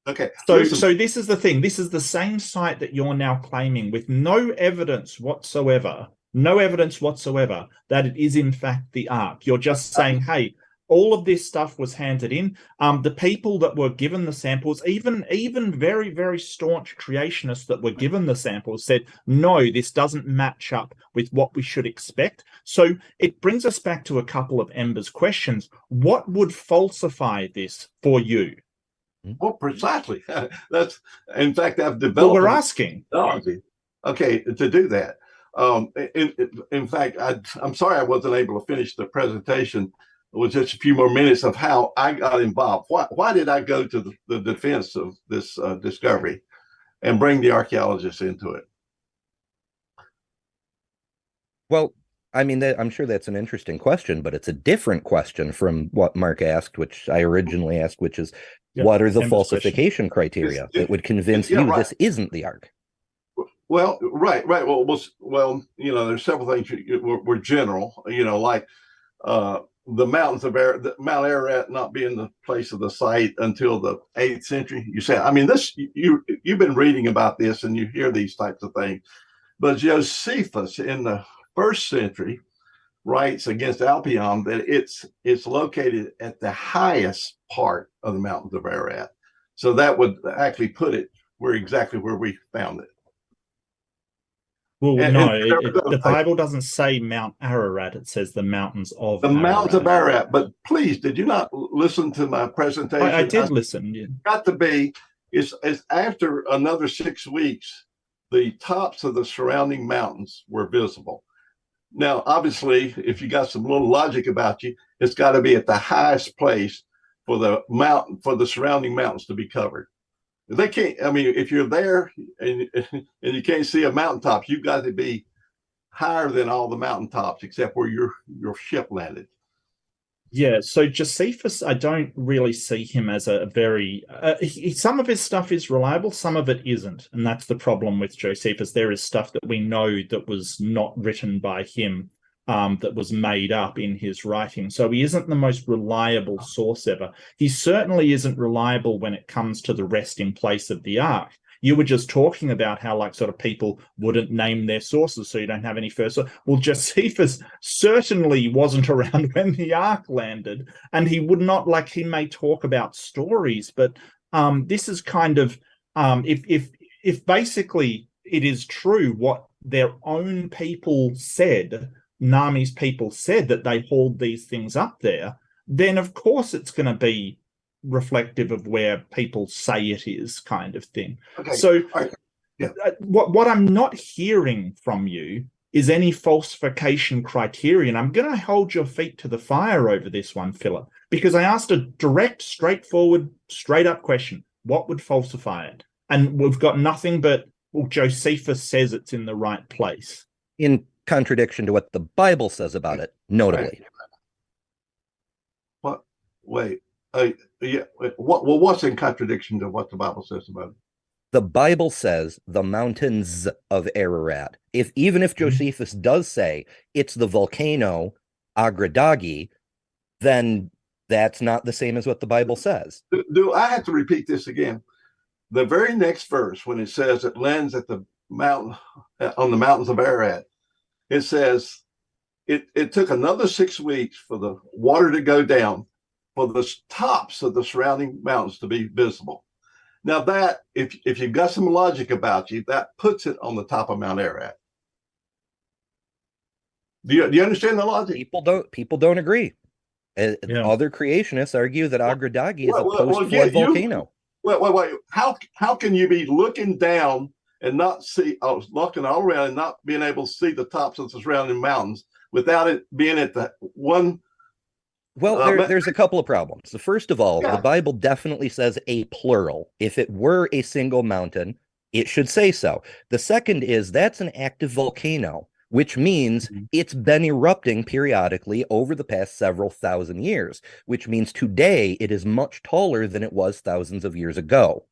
Speaker 3: Okay.
Speaker 4: So this is the thing. This is the same site that you're now claiming with no evidence whatsoever that it is in fact the Ark. You're just saying, hey, all of this stuff was handed in. The people that were given the samples, even very, very staunch creationists that were given the samples, said, no, this doesn't match up with what we should expect. So it brings us back to a couple of Ember's questions. What would falsify this for you?
Speaker 3: Well, precisely. That's, in fact, I've
Speaker 4: What
Speaker 3: developed
Speaker 4: we're asking.
Speaker 3: technology, okay, to do that. In fact, I'm sorry I wasn't able to finish the presentation with just a few more minutes of how I got involved. Why did I go to the defense of this discovery and bring the archaeologists into it?
Speaker 5: Well, I mean, I'm sure that's an interesting question, but it's a different question from what Mark asked, which I originally asked, which is, what are the falsification criteria that would convince you this isn't the Ark?
Speaker 3: Well, right. Well, you know, there's several things were general, you know, like the mountains of Mount Ararat not being the place of the site until the 8th century. You said, I mean, this you've been reading about this and you hear these types of things, but Josephus in the 1st century writes against Alpion that it's located at the highest part of the mountains of Ararat. So that would actually put it exactly where we found it.
Speaker 4: Well, the Bible doesn't say Mount Ararat. It says the mountains of
Speaker 3: the mountains of Ararat. But please, did you not listen to my presentation?
Speaker 4: I did listen. Yeah.
Speaker 3: Got to be, it's after another 6 weeks, the tops of the surrounding mountains were visible. Now, obviously, if you got some little logic about you, it's got to be at the highest place for the surrounding mountains to be covered. They can't. I mean, if you're there and you can't see a mountaintop, you've got to be higher than all the mountaintops except where your ship landed.
Speaker 4: Yeah, so Josephus, I don't really see him as a very... some of his stuff is reliable, some of it isn't. And that's the problem with Josephus. There is stuff that we know that was not written by him, that was made up in his writing. So he isn't the most reliable source ever. He certainly isn't reliable when it comes to the resting place of the Ark. You were just talking about how, like, sort of people wouldn't name their sources, so you don't have any first source. Well, Josephus certainly wasn't around when the Ark landed, and he would not, like, he may talk about stories, but this is kind of, if basically it is true what their own people said, Nami's people said that they hauled these things up there, then of course it's going to be reflective of where people say it is, kind of thing. Okay. So right. Yeah. What I'm not hearing from you is any falsification criterion. I'm going to hold your feet to the fire over this one, Phillip, because I asked a direct, straightforward, straight up question. What would falsify it? And we've got nothing but, well, Josephus says it's in the right place.
Speaker 5: In contradiction to what the Bible says about it, notably.
Speaker 3: What? Wait. Yeah. What's in contradiction to what the Bible says about it?
Speaker 5: The Bible says the mountains of Ararat. Even if Josephus does say it's the volcano Agradagi, then that's not the same as what the Bible says.
Speaker 3: Do I have to repeat this again? The very next verse, when it says it lands at the mountain on the mountains of Ararat, it says it took another 6 weeks for the water to go down, for the tops of the surrounding mountains to be visible. Now that, if you've got some logic about you, that puts it on the top of Mount Ararat. Do you understand the logic?
Speaker 5: People don't agree. Other creationists argue that Agradagi is a post-flood volcano.
Speaker 3: Wait. How can you be looking down and not see, looking all around and not being able to see the tops of the surrounding mountains without it being at the one?
Speaker 5: Well, there's a couple of problems. First of all, the Bible definitely says a plural. If it were a single mountain, it should say so. The second is that's an active volcano, which means it's been erupting periodically over the past several thousand years, which means today it is much taller than it was thousands of years ago.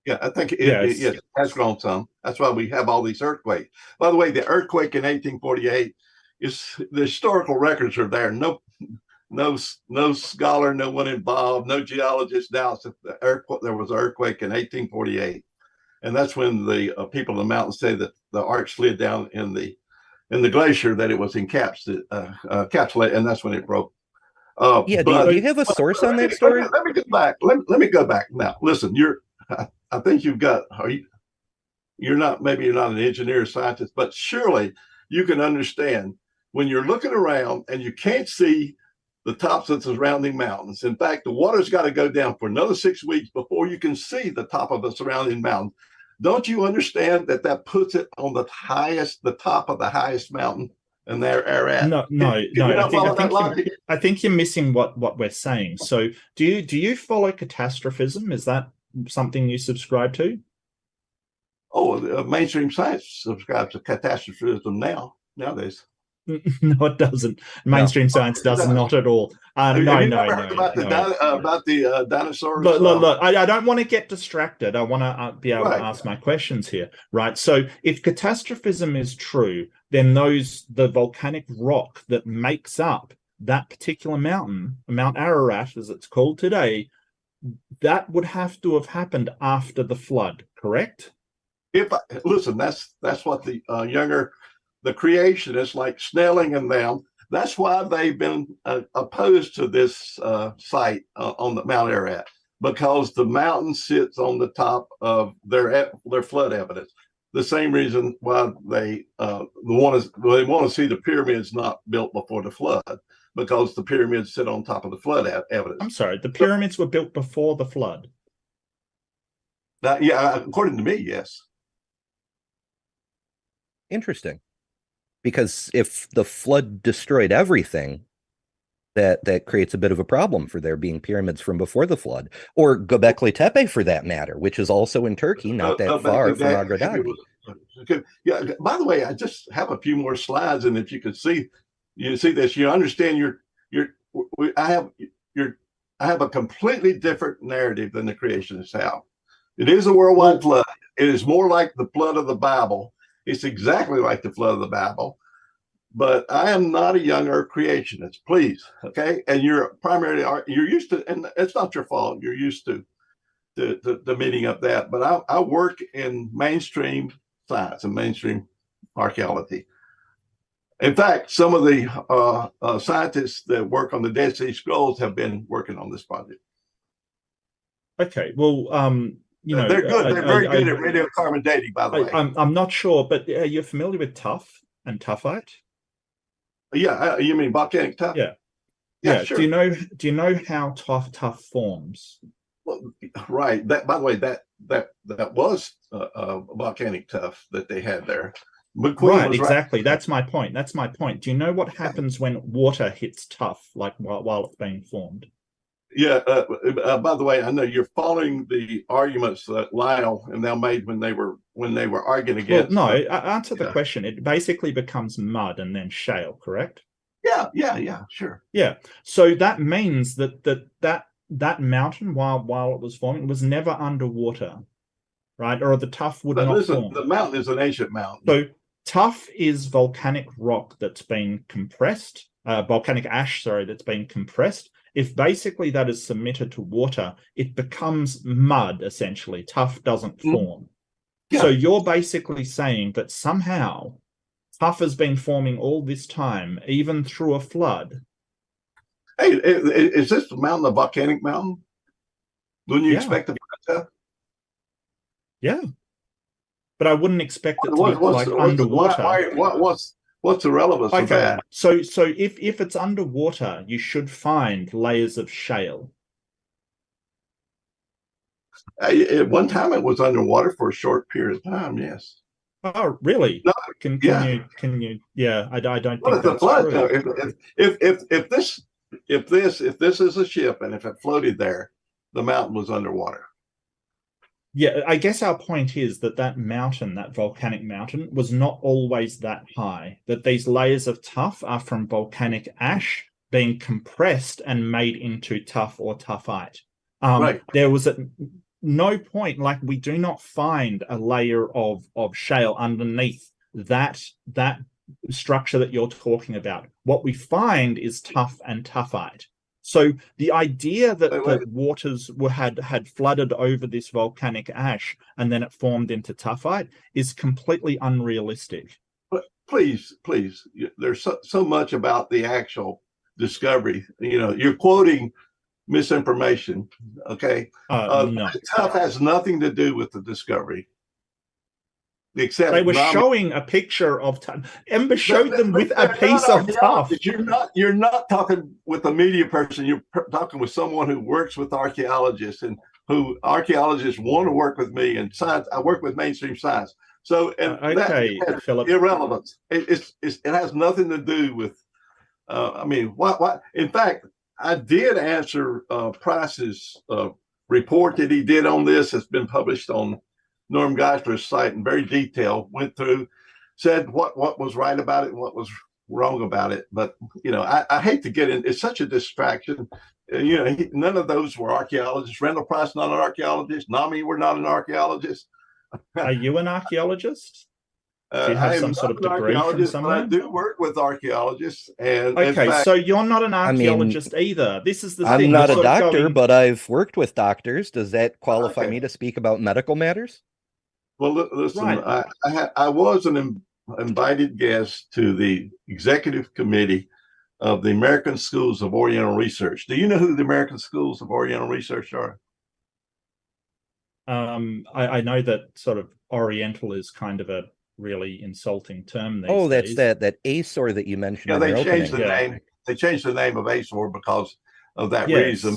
Speaker 3: Yeah, I think it has grown some. That's why we have all these earthquakes. By the way, the earthquake in 1848 the historical records are there. No scholar, no one involved, no geologist doubts that there was an earthquake in 1848, and that's when the people in the mountains say that the ark slid down in the glacier, that it was encapsulated, and that's when it broke.
Speaker 5: Do you have a source on that story?
Speaker 3: Let me go back. Let me go back now. Listen, I think you've got. You're not an engineer or scientist, but surely you can understand when you're looking around and you can't see the tops of the surrounding mountains. In fact, the water's got to go down for another 6 weeks before you can see the top of the surrounding mountain. Don't you understand that that puts it on the top of the highest mountain in their area?
Speaker 4: No. I think you're missing what we're saying. So do you follow catastrophism? Is that something you subscribe to?
Speaker 3: Oh, mainstream science subscribes to catastrophism nowadays.
Speaker 4: No, it doesn't. Mainstream science does not at all.
Speaker 3: Have you never heard about the dinosaurs?
Speaker 4: Look, I don't want to get distracted. I want to be able to ask my questions here, right? So if catastrophism is true, then the volcanic rock that makes up that particular mountain, Mount Ararat, as it's called today, that would have to have happened after the flood, correct?
Speaker 3: Listen, that's what the the creationists like Snelling and them, that's why they've been opposed to this site on the Mount Ararat, because the mountain sits on the top of their flood evidence. The same reason why they want to see the pyramids not built before the flood, because the pyramids sit on top of the flood evidence.
Speaker 4: I'm sorry, the pyramids were built before the flood.
Speaker 3: Yeah, according to me, yes.
Speaker 5: Interesting. Because if the flood destroyed everything, that creates a bit of a problem for there being pyramids from before the flood, or Göbekli Tepe for that matter, which is also in Turkey, not that far from Wat Dat Dee.
Speaker 3: Yeah. By the way, I just have a few more slides, and if you could see this, you understand. I have a completely different narrative than the creationists have. It is a worldwide flood. It is more like the flood of the Bible. It's exactly like the flood of the Bible, but I am not a young earth creationist, please. Okay. And you're used to, and it's not your fault. You're used to the meaning of that, but I work in mainstream science and mainstream archaeology. In fact, some of the scientists that work on the Dead Sea Scrolls have been working on this project.
Speaker 4: Okay. Well,
Speaker 3: they're good. They're very good at radiocarbon dating, by the way.
Speaker 4: I'm not sure, but are you familiar with tuff and tuffite?
Speaker 3: Yeah, you mean volcanic tuff?
Speaker 4: Yeah,
Speaker 3: sure.
Speaker 4: Do you know how tuff forms?
Speaker 3: Well, right. That, by the way, that was volcanic tuff that they had there.
Speaker 4: Right, exactly. Right. That's my point. Do you know what happens when water hits tuff, like while it's being formed?
Speaker 3: Yeah. By the way, I know you're following the arguments that Lionel and them made when they were arguing against.
Speaker 4: Well, no, answer the question. It basically becomes mud and then shale, correct?
Speaker 3: Yeah, sure.
Speaker 4: Yeah. So that means that mountain, while it was forming, was never underwater, right? Or the tuff would not form.
Speaker 3: The mountain is an ancient mountain.
Speaker 4: So tuff is volcanic rock that's been compressed, volcanic ash, that's been compressed. If basically that is submitted to water, it becomes mud, essentially. Tuff doesn't form. Yeah. So you're basically saying that somehow tuff has been forming all this time, even through a flood.
Speaker 3: Hey, is this mountain a volcanic mountain? Wouldn't you expect to find tuff?
Speaker 4: Yeah. But I wouldn't expect it to be underwater.
Speaker 3: What's the relevance of that?
Speaker 4: So if it's underwater, you should find layers of shale.
Speaker 3: At one time, it was underwater for a short period of time. Yes.
Speaker 4: Oh, really?
Speaker 3: No,
Speaker 4: can you? Yeah, I don't think that's
Speaker 3: true. If this is a ship and if it floated there, the mountain was underwater.
Speaker 4: Yeah, I guess our point is that mountain, that volcanic mountain, was not always that high, that these layers of tuff are from volcanic ash being compressed and made into tuff or tuffite. Right. There was no point, like we do not find a layer of shale underneath that structure that you're talking about. What we find is tuff and tuffite. So the idea that the waters had flooded over this volcanic ash and then it formed into tuffite is completely unrealistic.
Speaker 3: But please, there's so much about the actual discovery. You're quoting misinformation. Okay,
Speaker 4: no.
Speaker 3: Tuff has nothing to do with the discovery. Except
Speaker 4: They were showing a picture of Ember showed them with a piece of tuff.
Speaker 3: You're not talking with a media person. You're talking with someone who works with archaeologists, and who archaeologists want to work with me. And science, I work with mainstream science. So, and
Speaker 4: okay,
Speaker 3: that
Speaker 4: Phillip,
Speaker 3: irrelevance. It has nothing to do with. I mean, what? In fact, I did answer Price's report that he did on this. It's been published on Norm Geisler's site in very detail. Went through, said what was right about it and what was wrong about it. But I hate to get in. It's such a distraction. None of those were archaeologists. Randall Price, not an archaeologist. Nami, we're not an archaeologist.
Speaker 4: Are you an archaeologist? Do you have some sort of degree from somewhere?
Speaker 3: I do work with archaeologists. And
Speaker 4: okay, so you're not an archaeologist either. This is the thing.
Speaker 5: I'm not a doctor, but I've worked with doctors. Does that qualify me to speak about medical matters?
Speaker 3: Well, listen,
Speaker 4: right.
Speaker 3: I was an invited guest to the executive committee of the American Schools of Oriental Research. Do you know who the American Schools of Oriental Research are?
Speaker 4: I know that sort of Oriental is kind of a really insulting term.
Speaker 5: That's that ASOR that you mentioned.
Speaker 3: Yeah, they changed the name. They changed the name of ASOR because of that reason.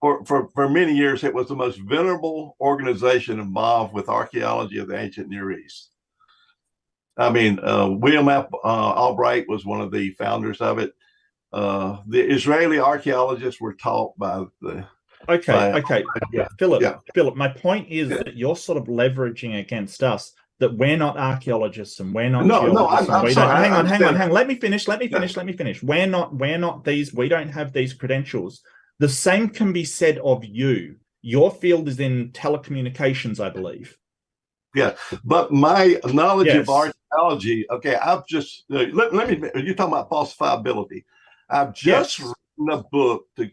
Speaker 3: For many years, it was the most venerable organization involved with archaeology of the ancient Near East. I mean, William Albright was one of the founders of it. The Israeli archaeologists were taught by the.
Speaker 4: Okay, Phillip, my point is that you're sort of leveraging against us that we're not archaeologists and we're not geologists.
Speaker 3: I'm sorry.
Speaker 4: Hang on. Let me finish. We're not these. We don't have these credentials. The same can be said of you. Your field is in telecommunications, I believe.
Speaker 3: Yeah, but my knowledge of archaeology. Okay, I've just let me. You're talking about falsifiability. I've just written a book to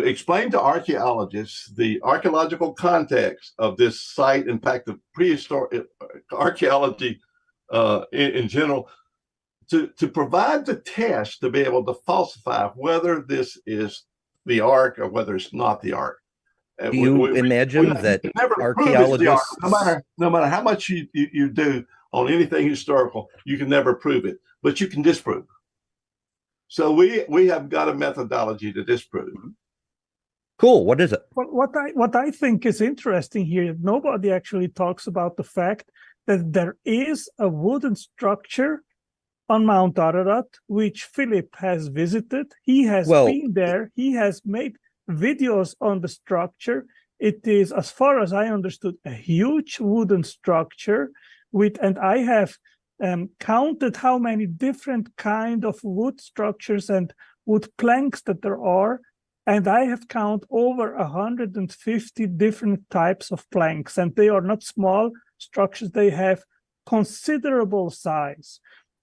Speaker 3: explain to archaeologists the archaeological context of this site, in fact, the prehistoric archaeology in general, to provide the test to be able to falsify whether this is the Ark or whether it's not the Ark.
Speaker 5: Do you imagine that archaeologists,
Speaker 3: no matter how much you do on anything historical, you can never prove it, but you can disprove. So we have got a methodology to disprove.
Speaker 5: Cool. What is it?
Speaker 2: What I think is interesting here, nobody actually talks about the fact that there is a wooden structure on Mount Ararat, which Phillip has visited. He has been there. He has made videos on the structure. It is, as far as I understood, a huge wooden structure and I have counted how many different kind of wood structures and wood planks that there are, and I have counted over 150 different types of planks, and they are not small structures. They have considerable size,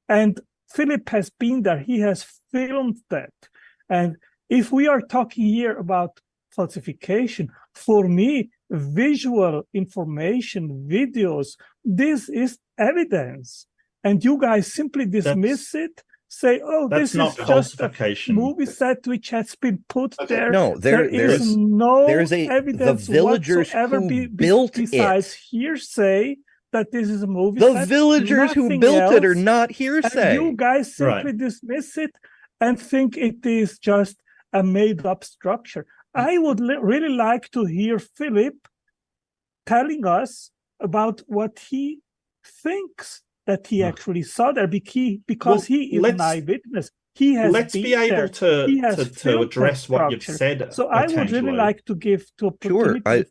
Speaker 2: and Phillip has been there. He has filmed that. And if we are talking here about falsification, for me, visual information, videos, this is evidence. And you guys simply dismiss it, say, oh, this is just a movie set which has been put there.
Speaker 5: No, there's no evidence
Speaker 2: the villagers who built besides hearsay that this is a movie set.
Speaker 5: The villagers who built it are not hearsay.
Speaker 2: And you guys simply dismiss it and think it is just a made-up structure. I would really like to hear Phillip telling us about what he thinks that he actually saw there, because he is an eyewitness. He has
Speaker 4: Let's be able to address what you've said.
Speaker 2: So I would really like to give to opportunity.
Speaker 5: Sure,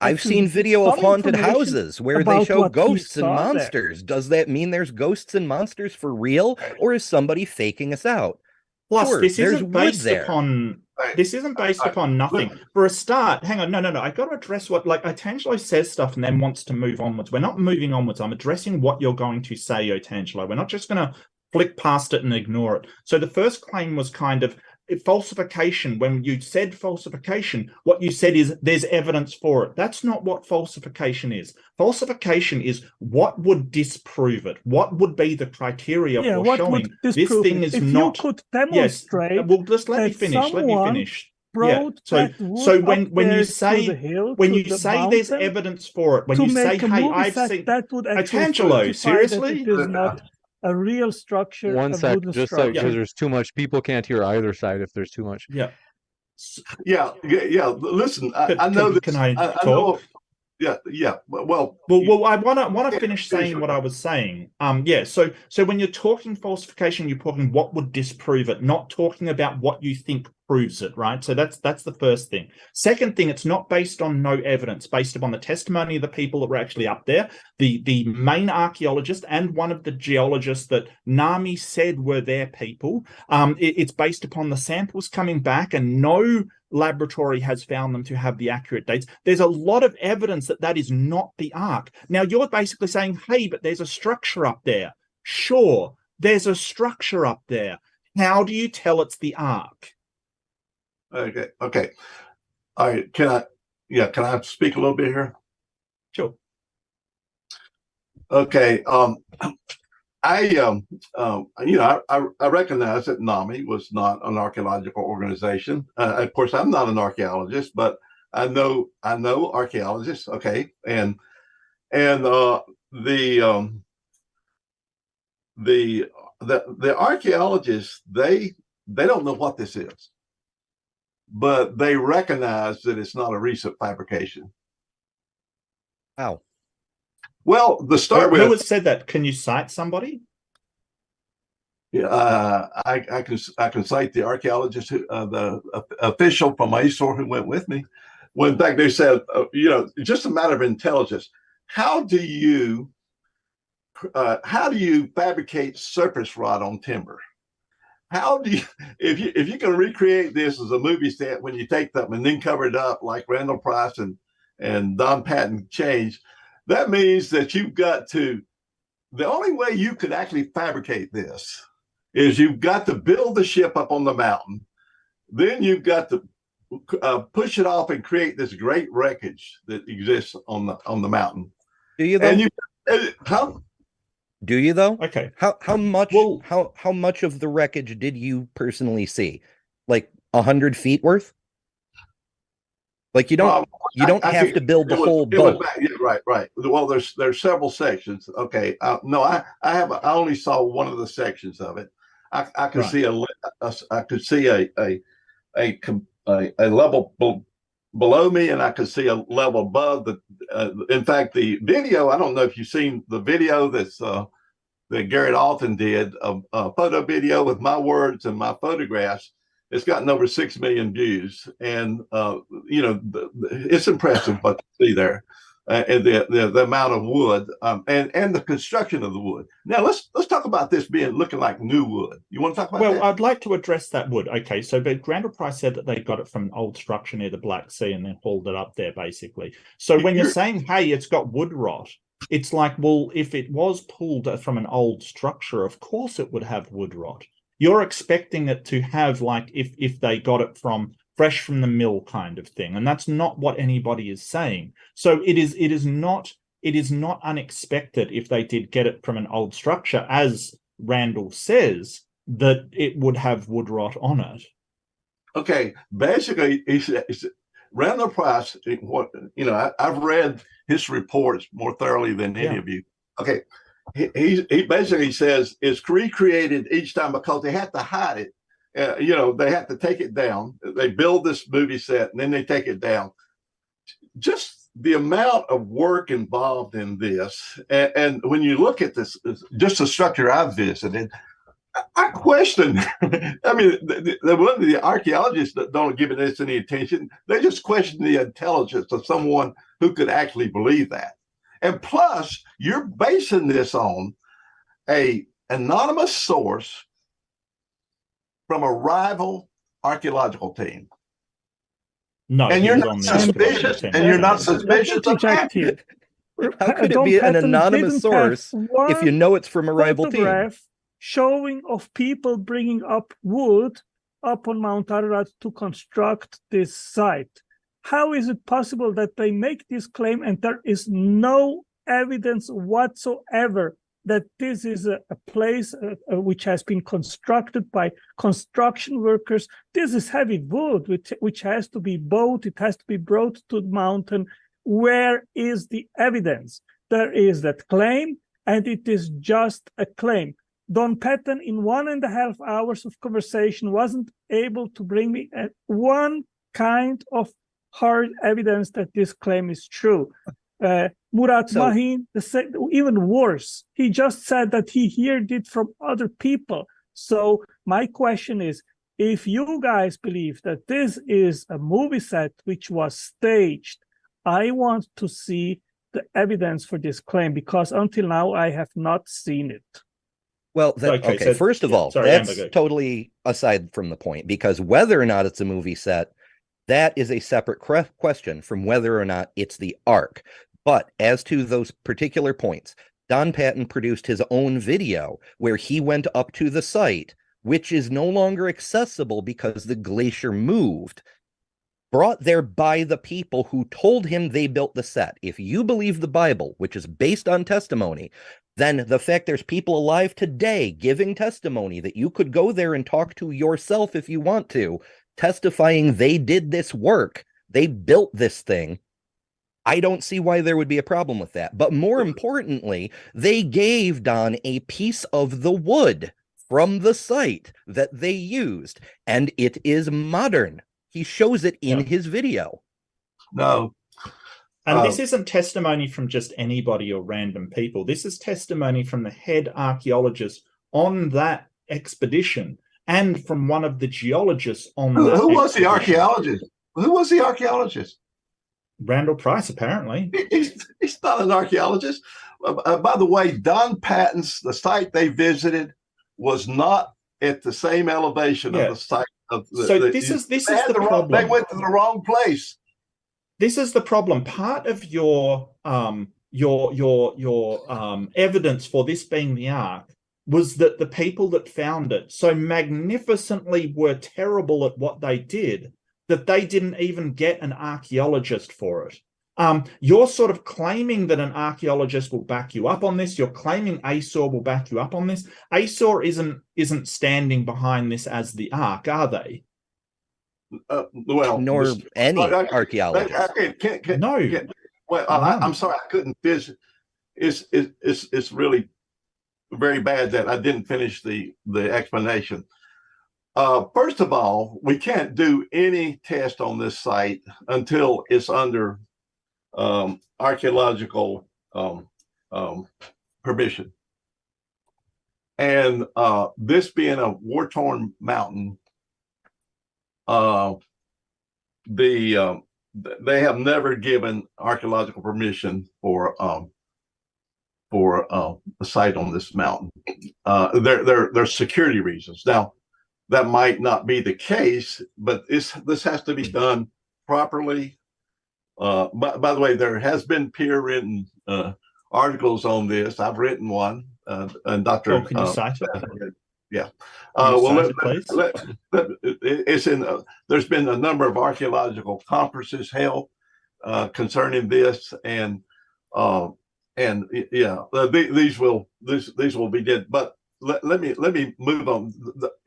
Speaker 5: I've seen video of haunted houses where they show ghosts and monsters. Does that mean there's ghosts and monsters for real, or is somebody faking us out?
Speaker 4: Plus, this isn't based upon. This isn't based upon nothing. For a start, hang on, no. I got to address what, Otangelo says stuff and then wants to move onwards. We're not moving onwards. I'm addressing what you're going to say, Otangelo. We're not just going to flick past it and ignore it. So the first claim was kind of falsification. When you said falsification, what you said is there's evidence for it. That's not what falsification is. Falsification is what would disprove it. What would be the criteria for showing this thing is not.
Speaker 2: If you could demonstrate,
Speaker 4: well, just let me finish.
Speaker 2: brought
Speaker 4: So
Speaker 2: that wood
Speaker 4: so
Speaker 2: up
Speaker 4: when you
Speaker 2: there to
Speaker 4: say
Speaker 2: the hill,
Speaker 4: when
Speaker 2: to
Speaker 4: you
Speaker 2: the
Speaker 4: say there's
Speaker 2: mountain,
Speaker 4: evidence for it, when
Speaker 2: to
Speaker 4: you say,
Speaker 2: make a
Speaker 4: hey,
Speaker 2: movie
Speaker 4: I've
Speaker 2: set,
Speaker 4: seen
Speaker 2: that would actually
Speaker 4: Otangelo,
Speaker 2: certify
Speaker 4: seriously?
Speaker 2: that it is not a real structure,
Speaker 1: One
Speaker 2: a
Speaker 1: sec,
Speaker 2: wooden
Speaker 1: just so, because
Speaker 2: structure.
Speaker 1: there's too much. People can't hear either side if there's too much.
Speaker 4: Yeah.
Speaker 3: Yeah. Listen, I know this.
Speaker 4: Can I
Speaker 3: I
Speaker 4: talk?
Speaker 3: know. Yeah. Well,
Speaker 4: Well, I want to finish saying what I was saying. Yeah. So when you're talking falsification, you're talking what would disprove it, not talking about what you think proves it, right? So that's the first thing. Second thing, it's not based on no evidence, based upon the testimony of the people that were actually up there, the main archaeologist and one of the geologists that Nami said were their people. It's based upon the samples coming back, and no laboratory has found them to have the accurate dates. There's a lot of evidence that that is not the Ark. Now, you're basically saying, hey, but there's a structure up there. Sure, there's a structure up there. How do you tell it's the Ark?
Speaker 3: Okay. All right. Can I speak a little bit here?
Speaker 4: Sure.
Speaker 3: Okay. I recognize that NAMI was not an archaeological organization. Of course, I'm not an archaeologist, but I know archaeologists. Okay, and the archaeologists, they don't know what this is, but they recognize that it's not a recent fabrication.
Speaker 5: How?
Speaker 3: Well, to start
Speaker 4: Who
Speaker 3: with,
Speaker 4: has said that? Can you cite somebody?
Speaker 3: Yeah, I can cite the archaeologist, the official from ISOR who went with me. When in fact they said, just a matter of intelligence. How do you fabricate surface rod on timber? How do you, if you can recreate this as a movie set when you take them and then cover it up like Randall Price and Don Patton changed? That means that you've got to. The only way you could actually fabricate this is you've got to build the ship up on the mountain. Then you've got to push it off and create this great wreckage that exists on the mountain.
Speaker 5: Do you though?
Speaker 3: And
Speaker 5: do you though?
Speaker 4: Okay.
Speaker 5: How much?
Speaker 4: Well,
Speaker 5: how much of the wreckage did you personally see? Like 100 feet worth? Like you don't have to build the whole boat.
Speaker 3: Right. Well, there's several sections. Okay. No, I only saw one of the sections of it. I could see I could see a level below me, and I could see a level above. In fact, the video. I don't know if you've seen the video that Garrett Alton did, a photo video with my words and my photographs. It's gotten over 6 million views, and it's impressive what you see there, and the amount of wood, and the construction of the wood. Now let's talk about this looking like new wood. You want to talk about that?
Speaker 4: Well, I'd like to address that wood. Okay, so but Randall Price said that they got it from an old structure near the Black Sea and then hauled it up there, basically. So when you're saying, hey, it's got wood rot, it's like, well, if it was pulled from an old structure, of course it would have wood rot. You're expecting it to have, like, if they got it from fresh from the mill kind of thing, and that's not what anybody is saying. So it is not unexpected if they did get it from an old structure, as Randall says, that it would have wood rot on it.
Speaker 3: Okay, basically, Randall Price. I've read his reports more thoroughly than any of you. Okay. He basically says it's recreated each time because they have to hide it. They have to take it down. They build this movie set and then they take it down. Just the amount of work involved in this, and when you look at this, just the structure I've visited, I question. I mean, the archaeologists that don't give this any attention. They just question the intelligence of someone who could actually believe that. And plus, you're basing this on an anonymous source from a rival archaeological team.
Speaker 4: No,
Speaker 3: and you're not suspicious. And you're not suspicious of that.
Speaker 2: Here.
Speaker 5: How could it be an anonymous source if you know it's from a rival team?
Speaker 2: Showing of people bringing up wood up on Mount Ararat to construct this site. How is it possible that they make this claim and there is no evidence whatsoever that this is a place which has been constructed by construction workers. This is heavy wood, which has to be bought. It has to be brought to the mountain. Where is the evidence? There is that claim, and it is just a claim. Don Patton, in 1.5 hours of conversation, wasn't able to bring me one kind of hard evidence that this claim is true. Murat Mahin, even worse. He just said that he heard it from other people. So my question is, if you guys believe that this is a movie set which was staged, I want to see the evidence for this claim, because until now I have not seen it.
Speaker 5: Well, okay, first of all, that's totally aside from the point, because whether or not it's a movie set, that is a separate question from whether or not it's the Ark. But as to those particular points, Don Patton produced his own video where he went up to the site, which is no longer accessible because the glacier moved, brought there by the people who told him they built the set. If you believe the Bible, which is based on testimony, then the fact there's people alive today giving testimony that you could go there and talk to yourself if you want to, testifying they did this work, they built this thing, I don't see why there would be a problem with that. But more importantly, they gave Don a piece of the wood from the site that they used, and it is modern. He shows it in his video.
Speaker 3: No.
Speaker 4: And this isn't testimony from just anybody or random people. This is testimony from the head archaeologist on that expedition and from one of the geologists on that
Speaker 3: Who was the archaeologist? Who was the archaeologist?
Speaker 4: Randall Price, apparently.
Speaker 3: He's not an archaeologist. By the way, Don Patton's, the site they visited was not at the same elevation of the site.
Speaker 4: This is the problem.
Speaker 3: They went to the wrong place.
Speaker 4: This is the problem. Part of your evidence for this being the Ark was that the people that found it so magnificently were terrible at what they did that they didn't even get an archaeologist for it. You're sort of claiming that an archaeologist will back you up on this. You're claiming ASOR will back you up on this. ASOR isn't standing behind this as the Ark, are they?
Speaker 3: Well,
Speaker 5: nor any archaeologist.
Speaker 3: I'm sorry, I couldn't finish. It's really very bad that I didn't finish the explanation. First of all, we can't do any test on this site until it's under archaeological permission. And this being a war-torn mountain, they have never given archaeological permission for a site on this mountain. There's security reasons. Now, that might not be the case, but this has to be done properly. By the way, there has been peer-written articles on this. I've written one, and Dr.
Speaker 4: Can you cite it?
Speaker 3: Yeah.
Speaker 4: It's
Speaker 3: in. There's been a number of archaeological conferences held concerning this, and these will be did. But let me move on.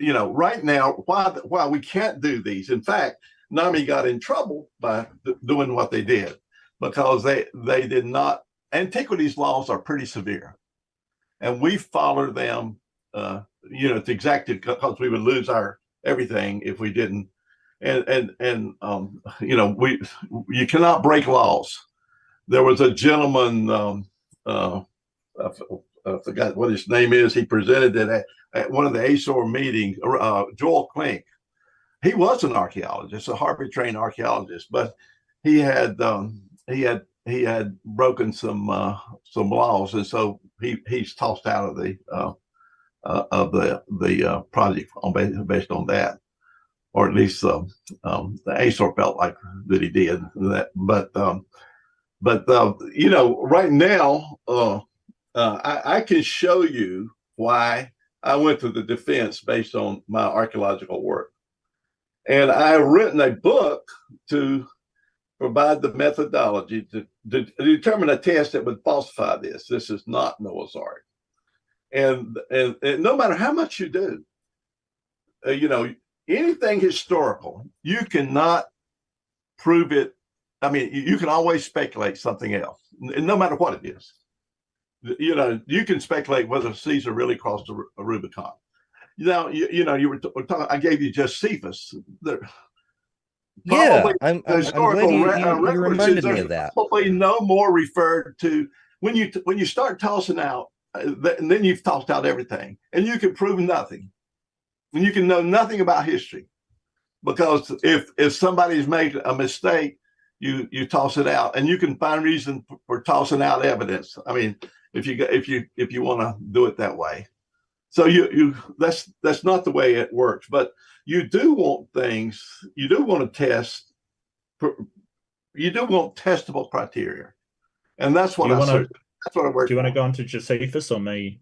Speaker 3: Right now, why we can't do these? In fact, NAMI got in trouble by doing what they did because they did not. Antiquities laws are pretty severe, and we followed them. To exactly because we would lose our everything if we didn't. You cannot break laws. There was a gentleman. I forgot what his name is. He presented it at one of the ASOR meetings. Joel Klink. He was an archaeologist, a Harvard trained archaeologist, but he had broken some laws, and so he's tossed out of the project based on that, or at least the ASOR felt like that he did that. But right now, I can show you why I went to the defense based on my archaeological work, and I've written a book to provide the methodology to determine a test that would falsify this. This is not Noah's Ark. and no matter how much you do, anything historical, you cannot prove it. I mean, you can always speculate something else, no matter what it is. You can speculate whether Caesar really crossed the Rubicon. You were talking. I gave you Josephus.
Speaker 5: Yeah, I'm glad you reminded me of that.
Speaker 3: Probably no more referred to when you start tossing out, and then you've tossed out everything, and you can prove nothing, and you can know nothing about history, because if somebody's made a mistake, you toss it out, and you can find reason for tossing out evidence. I mean, if you want to do it that way. So that's not the way it works. But you do want things. You do want to test. You do want testable criteria, and that's what I work.
Speaker 4: Do you want to go on to Josephus or me?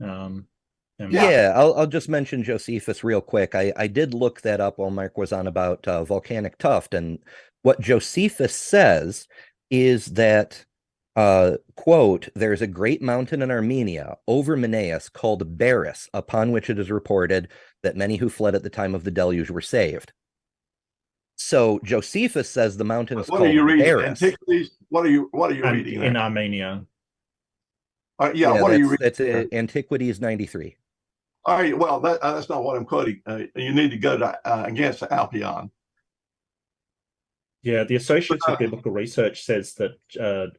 Speaker 5: Yeah, I'll just mention Josephus real quick. I did look that up while Mark was on about volcanic tuft, and what Josephus says is that, quote, there's a great mountain in Armenia over Menneus called Baris, upon which it is reported that many who fled at the time of the deluge were saved. So Josephus says the mountain is called Baris.
Speaker 3: What are you reading
Speaker 4: in Armenia?
Speaker 3: What are you reading?
Speaker 5: That's Antiquities 93.
Speaker 3: All right, well, that's not what I'm quoting. You need to go to against Alpion.
Speaker 4: Yeah, the Associates of Biblical Research says that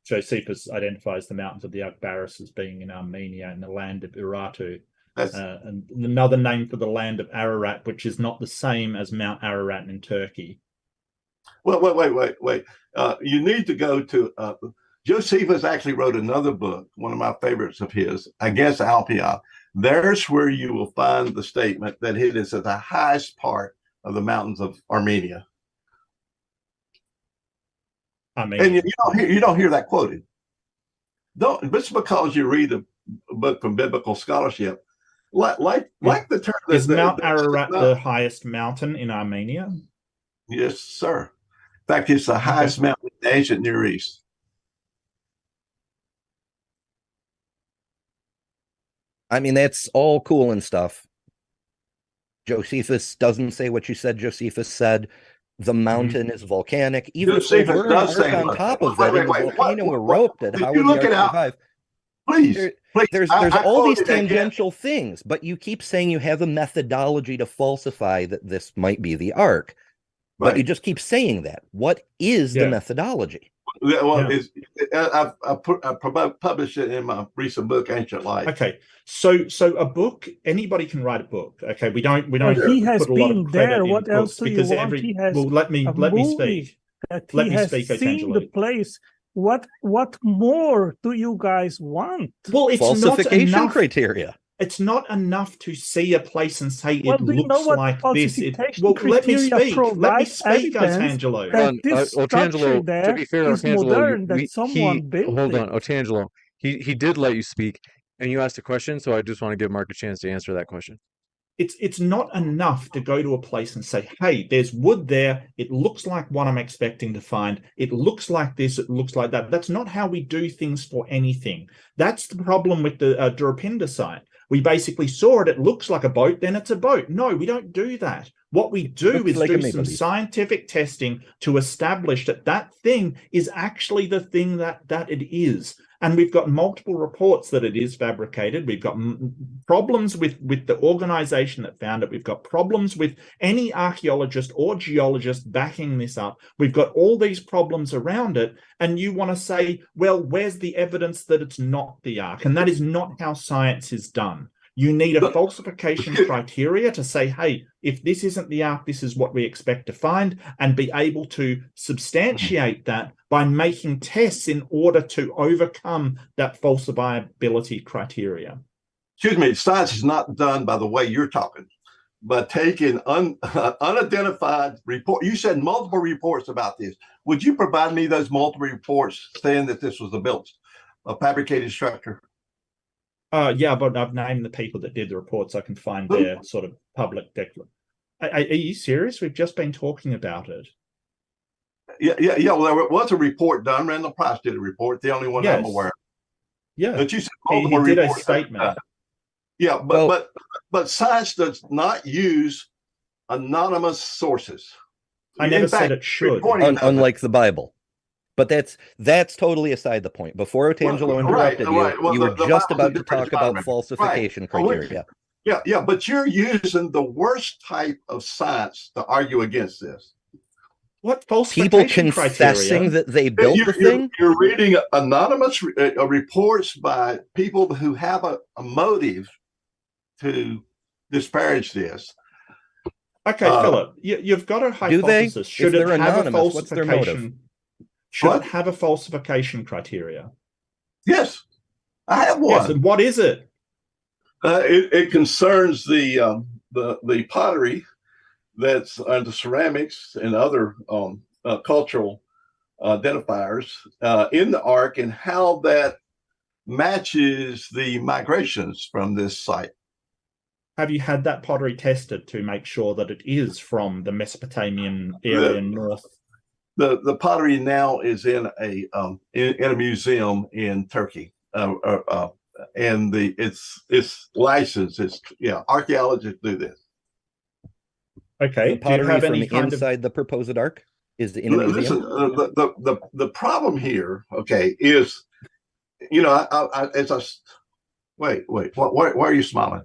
Speaker 4: Josephus identifies the mountains of the Baris as being in Armenia and the land of Urartu. And another name for the land of Ararat, which is not the same as Mount Ararat in Turkey.
Speaker 3: Well, wait. You need to go to Josephus actually wrote another book, one of my favorites of his, Against Alpion. There's where you will find the statement that it is at the highest part of the mountains of Armenia. And you don't hear that quoted. Just because you read a book from biblical scholarship, like the term.
Speaker 4: Is Mount Ararat the highest mountain in Armenia?
Speaker 3: Yes, sir. In fact, it's the highest mountain in the ancient Near East.
Speaker 5: I mean, that's all cool and stuff. Josephus doesn't say what you said. Josephus said the mountain is volcanic. Even if there were an arc on top of it, and the volcano erupted, how would the arc survive?
Speaker 3: Please.
Speaker 5: There's all these tangential things, but you keep saying you have a methodology to falsify that this might be the arc. But you just keep saying that. What is the methodology?
Speaker 3: Well, I published it in my recent book, Ancient Life.
Speaker 4: Okay, so a book, anybody can write a book. Okay, we don't.
Speaker 2: He has been there. What else do you want? He has
Speaker 4: let me speak.
Speaker 2: Let me speak. Seen the place. What more do you guys want?
Speaker 4: Well, it's
Speaker 5: falsification
Speaker 4: not enough
Speaker 5: criteria.
Speaker 4: It's not enough to see a place and say it looks like this.
Speaker 2: Let me speak.
Speaker 4: Let me speak, Otangelo.
Speaker 1: Otangelo, to be fair,
Speaker 2: Otangelo,
Speaker 1: hold on, Otangelo. He did let you speak, and you asked a question, so I just want to give Mark a chance to answer that question.
Speaker 4: It's not enough to go to a place and say, hey, there's wood there. It looks like what I'm expecting to find. It looks like this. It looks like that. That's not how we do things for anything. That's the problem with the Durapinda site. We basically saw it. It looks like a boat. Then it's a boat. No, we don't do that. What we do is do some scientific testing to establish that that thing is actually the thing that it is. And we've got multiple reports that it is fabricated. We've got problems with the organization that found it. We've got problems with any archaeologist or geologist backing this up. We've got all these problems around it. And you want to say, well, where's the evidence that it's not the Ark? And that is not how science is done. You need a falsification criteria to say, hey, if this isn't the Ark, this is what we expect to find, and be able to substantiate that by making tests in order to overcome that falsifiability criteria.
Speaker 3: Excuse me, science is not done by the way you're talking, but taking unidentified report. You said multiple reports about this. Would you provide me those multiple reports saying that this was a fabricated structure?
Speaker 4: Yeah, but I've named the people that did the reports. I can find their sort of public declaration. Are you serious? We've just been talking about it.
Speaker 3: Yeah. Well, there was a report done. Randall Price did a report. The only one I'm aware of.
Speaker 4: Yeah,
Speaker 3: But you said
Speaker 4: he
Speaker 3: multiple
Speaker 4: did a
Speaker 3: reports.
Speaker 4: statement.
Speaker 3: Yeah, but science does not use anonymous sources.
Speaker 4: I never said it should.
Speaker 5: Unlike the Bible. But that's totally aside the point. Before Otangelo interrupted you,
Speaker 3: Well,
Speaker 5: you were
Speaker 3: the
Speaker 5: just
Speaker 3: Bible's a
Speaker 5: about to
Speaker 3: different
Speaker 5: talk about
Speaker 3: environment.
Speaker 5: falsification criteria.
Speaker 3: Yeah, but you're using the worst type of science to argue against this.
Speaker 4: What falsification
Speaker 5: People confessing
Speaker 4: criteria?
Speaker 5: that they built the thing?
Speaker 3: You're reading anonymous reports by people who have a motive to disparage this.
Speaker 4: Okay, Philip, you've got a hypothesis.
Speaker 5: Do they?
Speaker 4: Should
Speaker 5: if
Speaker 4: it
Speaker 5: they're
Speaker 4: have
Speaker 5: anonymous,
Speaker 4: a
Speaker 5: what's their motive?
Speaker 4: falsification? Should it have a falsification criteria?
Speaker 3: Yes, I have one.
Speaker 4: Yes, and what is it?
Speaker 3: It concerns the pottery that's the ceramics and other cultural identifiers in the Ark and how that matches the migrations from this site.
Speaker 4: Have you had that pottery tested to make sure that it is from the Mesopotamian area north?
Speaker 3: The pottery now is in a museum in Turkey, and it's licensed. Archaeologists do this.
Speaker 4: Okay.
Speaker 5: The pottery
Speaker 4: do you have
Speaker 5: from
Speaker 4: any kind
Speaker 5: inside the proposed Ark is in a museum.
Speaker 3: Listen, the problem here, okay, is wait. Why are you smiling?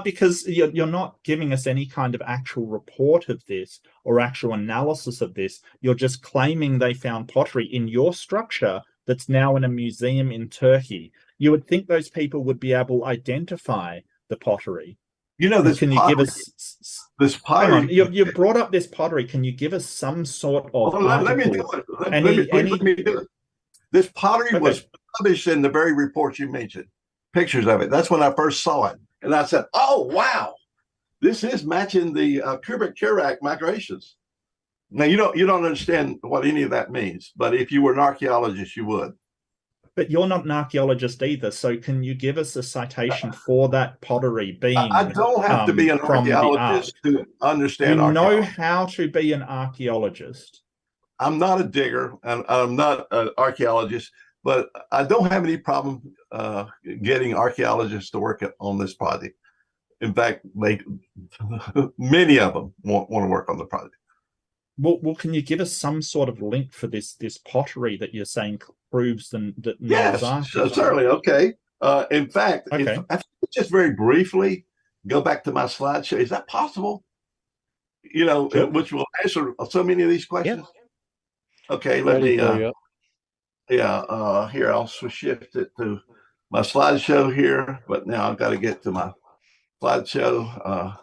Speaker 4: Because you're not giving us any kind of actual report of this or actual analysis of this. You're just claiming they found pottery in your structure that's now in a museum in Turkey. You would think those people would be able to identify the pottery.
Speaker 3: This
Speaker 4: can you
Speaker 3: pottery,
Speaker 4: give us
Speaker 3: this pottery?
Speaker 4: Hang on, you brought up this pottery. Can you give us some sort of
Speaker 3: let me do it. Let me do it. This pottery was published in the very report you mentioned. Pictures of it. That's when I first saw it. And I said, oh, wow, this is matching the Kurik migrations. Now, you don't understand what any of that means, but if you were an archaeologist, you would.
Speaker 4: But you're not an archaeologist either, so can you give us a citation for that pottery being
Speaker 3: I don't have to be an archaeologist to understand
Speaker 4: archaeology. You know how to be an archaeologist.
Speaker 3: I'm not a digger, and I'm not an archaeologist, but I don't have any problem getting archaeologists to work on this project. In fact, many of them want to work on the project.
Speaker 4: Well, can you give us some sort of link for this pottery that you're saying proves that Noah's Ark?
Speaker 3: Yes, certainly. Okay. In fact, if I just very briefly go back to my slideshow, is that possible? Sure. Which will answer so many of these questions. Yeah. Okay, let me. Here I'll shift it to my slideshow here, but now I've got to get to my slideshow.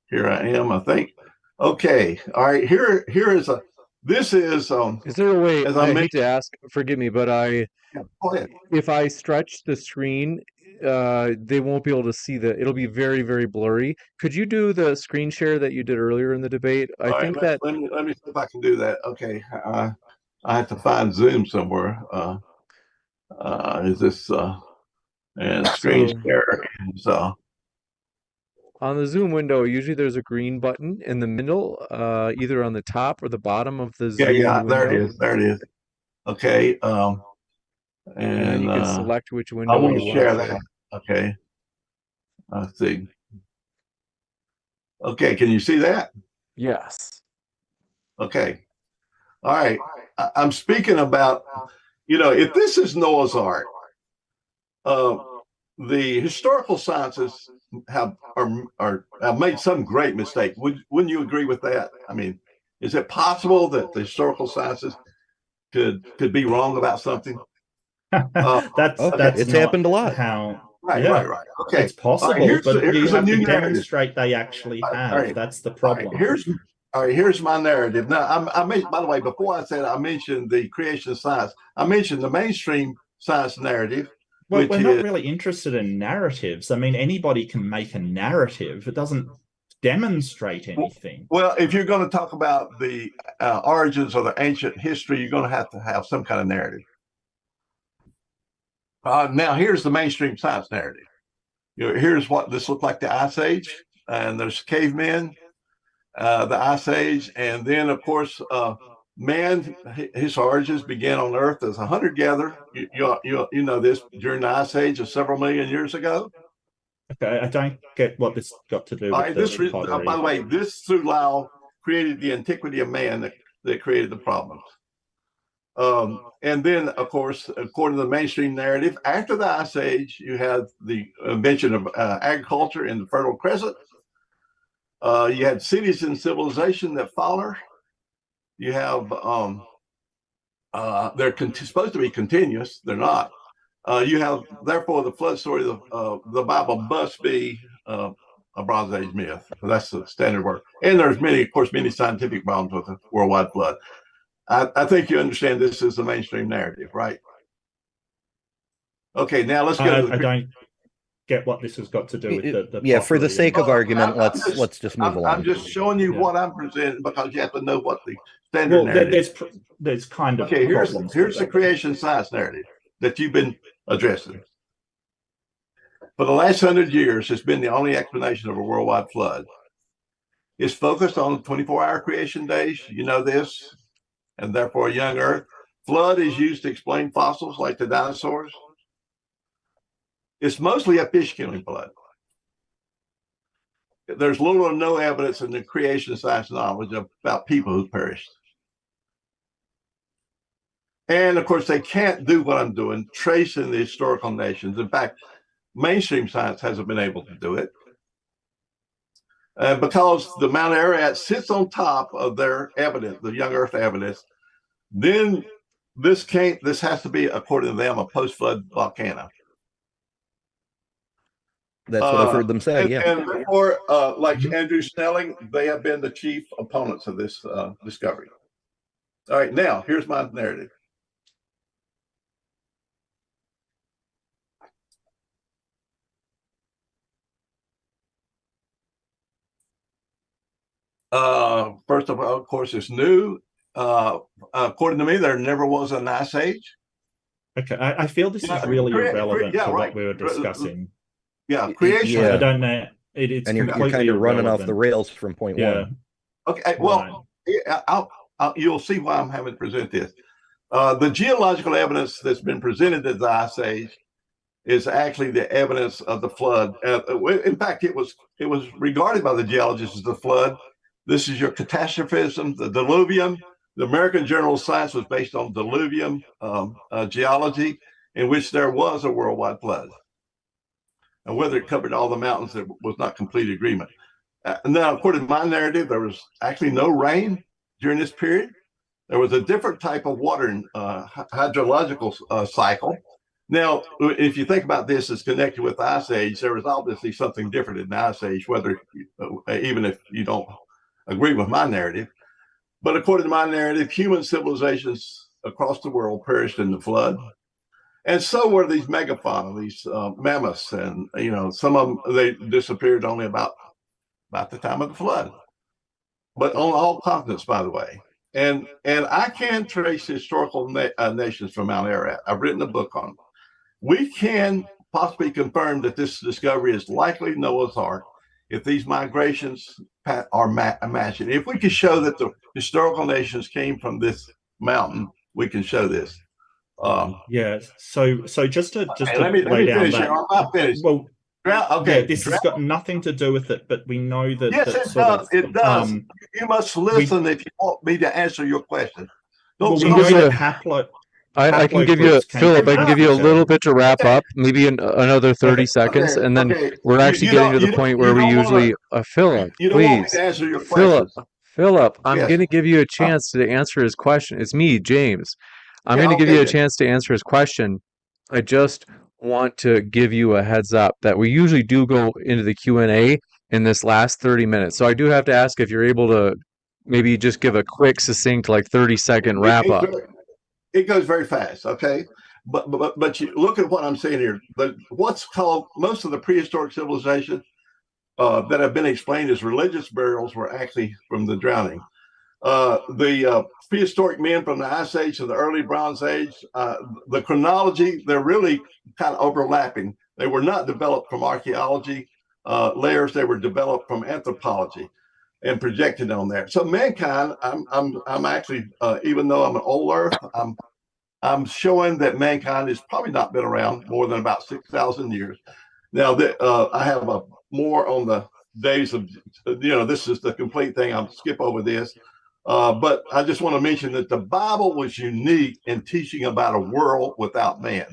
Speaker 3: Here I am, I think. Okay, all right. Here is a. This is.
Speaker 1: Is there a way? I hate to ask. Forgive me, but
Speaker 3: go ahead.
Speaker 1: If I stretch the screen, they won't be able to see it'll be very, very blurry. Could you do the screen share that you did earlier in the debate? I think that.
Speaker 3: Let me see if I can do that. Okay. I have to find Zoom somewhere. Is this and screen share is
Speaker 1: on the Zoom window, usually there's a green button in the middle, either on the top or the bottom of the Zoom window.
Speaker 3: There it is. Okay.
Speaker 1: And then you can select which window
Speaker 3: I want
Speaker 1: you
Speaker 3: to share
Speaker 1: want.
Speaker 3: that. Okay. Let's see. Okay, can you see that?
Speaker 1: Yes.
Speaker 3: Okay. All right. I'm speaking about, if this is Noah's Ark, the historical sciences have made some great mistake. Wouldn't you agree with that? I mean, is it possible that the historical sciences could be wrong about something?
Speaker 5: It's happened a lot.
Speaker 3: Right. Okay,
Speaker 4: it's possible, but you have to demonstrate they actually have. Right. That's the problem.
Speaker 3: Here's my narrative. Now, I mentioned, by the way, before I mentioned the creation of science, I mentioned the mainstream science narrative.
Speaker 4: Well, we're not really interested in narratives. I mean, anybody can make a narrative. It doesn't demonstrate anything.
Speaker 3: Well, if you're going to talk about the origins of the ancient history, you're going to have some kind of narrative. Now, here's the mainstream science narrative. Here's what this looked like: the Ice Age, and there's cavemen, the Ice Age, and then, of course, Man, his origins began on Earth as a hunter-gatherer. You know this during the Ice Age of several million years ago.
Speaker 4: Okay, I don't get what this got to do with the pottery.
Speaker 3: By the way, this through Lao created the antiquity of man that created the problems. And then, of course, according to the mainstream narrative, after the Ice Age, you have the invention of agriculture in the Fertile Crescent. You had cities and civilization that followed. You have they're supposed to be continuous. They're not. You have, therefore, the flood story of the Bible must be a Bronze Age myth. That's the standard word. And there's many, of course, many scientific problems with the worldwide flood. I think you understand this is the mainstream narrative, right? Okay, now let's go.
Speaker 4: I don't get what this has got to do with the
Speaker 5: yeah, for the sake of argument, let's just move along.
Speaker 3: I'm just showing you what I'm presenting because you have to know what the standard narrative.
Speaker 4: There's kind of
Speaker 3: okay. Here's the creation science narrative that you've been addressing. For the last 100 years, it's been the only explanation of a worldwide flood. It's focused on 24-hour creation days. You know this, and therefore a young Earth. Flood is used to explain fossils like the dinosaurs. It's mostly a fish-killing flood. There's little or no evidence in the creation science knowledge about people who perished. And of course, they can't do what I'm doing, tracing the historical nations. In fact, mainstream science hasn't been able to do it. Because the Mount Ararat sits on top of their evidence, the young Earth evidence, then this has to be, according to them, a post-flood volcano.
Speaker 5: That's what I've heard them say, yeah.
Speaker 3: And therefore, like Andrew Snelling, they have been the chief opponents of this discovery. All right, now, here's my narrative. First of all, of course, it's new. According to me, there never was an ice age.
Speaker 4: Okay, I feel this is really irrelevant to what we were discussing.
Speaker 3: Yeah, creation.
Speaker 4: I don't know. It's
Speaker 5: and you're kind of running off the rails from point one.
Speaker 3: Okay, well, you'll see why I'm having to present this. The geological evidence that's been presented as the ice age is actually the evidence of the flood. In fact, it was regarded by the geologists as the flood. This is your catastrophism, the diluvium. The American Journal of Science was based on diluvium geology, in which there was a worldwide flood. And whether it covered all the mountains, there was not complete agreement. Now, according to my narrative, there was actually no rain during this period. There was a different type of water hydrological cycle. Now, if you think about this as connected with the Ice Age, there was obviously something different in the Ice Age, whether even if you don't agree with my narrative. But according to my narrative, human civilizations across the world perished in the flood. And so were these megafauna, these mammoths, and some of them, they disappeared only about the time of the flood. But on all continents, by the way. And I can trace historical nations from Mount Ararat. I've written a book on them. We can possibly confirm that this discovery is likely Noah's Ark if these migrations are matching. If we could show that the historical nations came from this mountain, we can show this.
Speaker 4: Yeah. So just to
Speaker 3: let me finish
Speaker 4: that.
Speaker 3: Here. I'm not finished.
Speaker 4: Well,
Speaker 3: okay.
Speaker 4: Yeah, this has got nothing to do with it, but we know that.
Speaker 3: Yes, it does. It does. You must listen if you want me to answer your question.
Speaker 4: I can give you,
Speaker 1: Philip, I can give you a little bit to wrap up, maybe another 30 seconds, and then we're actually getting to the point where we usually, Philip, please,
Speaker 3: answer your question.
Speaker 1: Philip, I'm going to give you a chance to answer his question. It's me, James. I'm going to give you a chance to answer his question. I just want to give you a heads up that we usually do go into the Q&A in this last 30 minutes. So I do have to ask if you're able to maybe just give a quick, succinct, 30-second wrap up.
Speaker 3: It goes very fast, okay? But you look at what I'm saying here. What's called most of the prehistoric civilizations that have been explained as religious burials were actually from the drowning. The prehistoric men from the Ice Age to the early Bronze Age, the chronology, they're really kind of overlapping. They were not developed from archaeology layers. They were developed from anthropology. and projected on there. So mankind, I'm actually, even though I'm an old Earth, I'm showing that mankind has probably not been around more than about 6,000 years. Now, I have a more on the days of, this is the complete thing. I'll skip over this. But I just want to mention that the Bible was unique in teaching about a world without man.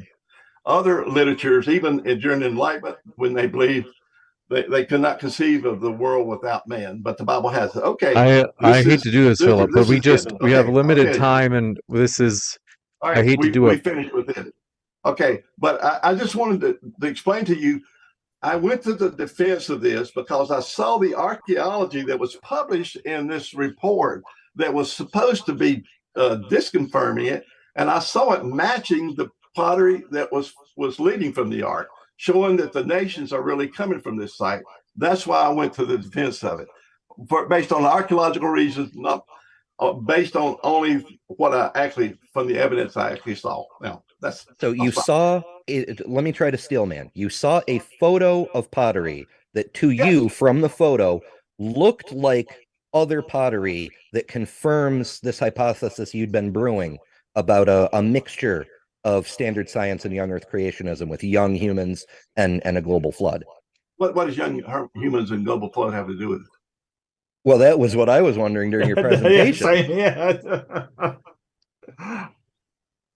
Speaker 3: Other literatures, even during Enlightenment, when they believed they could not conceive of the world without man, but the Bible has it. Okay,
Speaker 1: I hate to do this, Philip, but we have limited time, and this is.
Speaker 3: All right,
Speaker 1: I hate to do
Speaker 3: we
Speaker 1: it.
Speaker 3: finished with it. Okay, but I just wanted to explain to you. I went to the defense of this because I saw the archaeology that was published in this report that was supposed to be disconfirming it, and I saw it matching the pottery that was leading from the ark, showing that the nations are really coming from this site. That's why I went to the defense of it, based on archaeological reasons, not based on only what I actually, from the evidence I actually saw. Now, that's
Speaker 5: so you saw it. Let me try to steal, man. You saw a photo of pottery that to you from the photo looked like other pottery that confirms this hypothesis you'd been brewing about a mixture of standard science and young earth creationism with young humans and a global flood.
Speaker 3: What does young humans and global flood have to do with it?
Speaker 5: Well, that was what I was wondering during your presentation.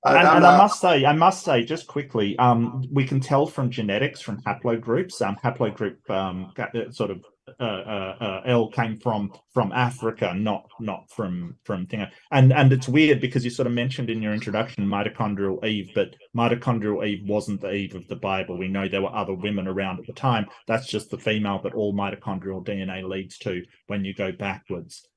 Speaker 4: And I must say, just quickly, we can tell from genetics, from haplogroups. Haplogroup sort of L came from Africa, not from thing. And it's weird because you sort of mentioned in your introduction mitochondrial Eve, but mitochondrial Eve wasn't the Eve of the Bible. We know there were other women around at the time. That's just the female that all mitochondrial DNA leads to when you go backwards.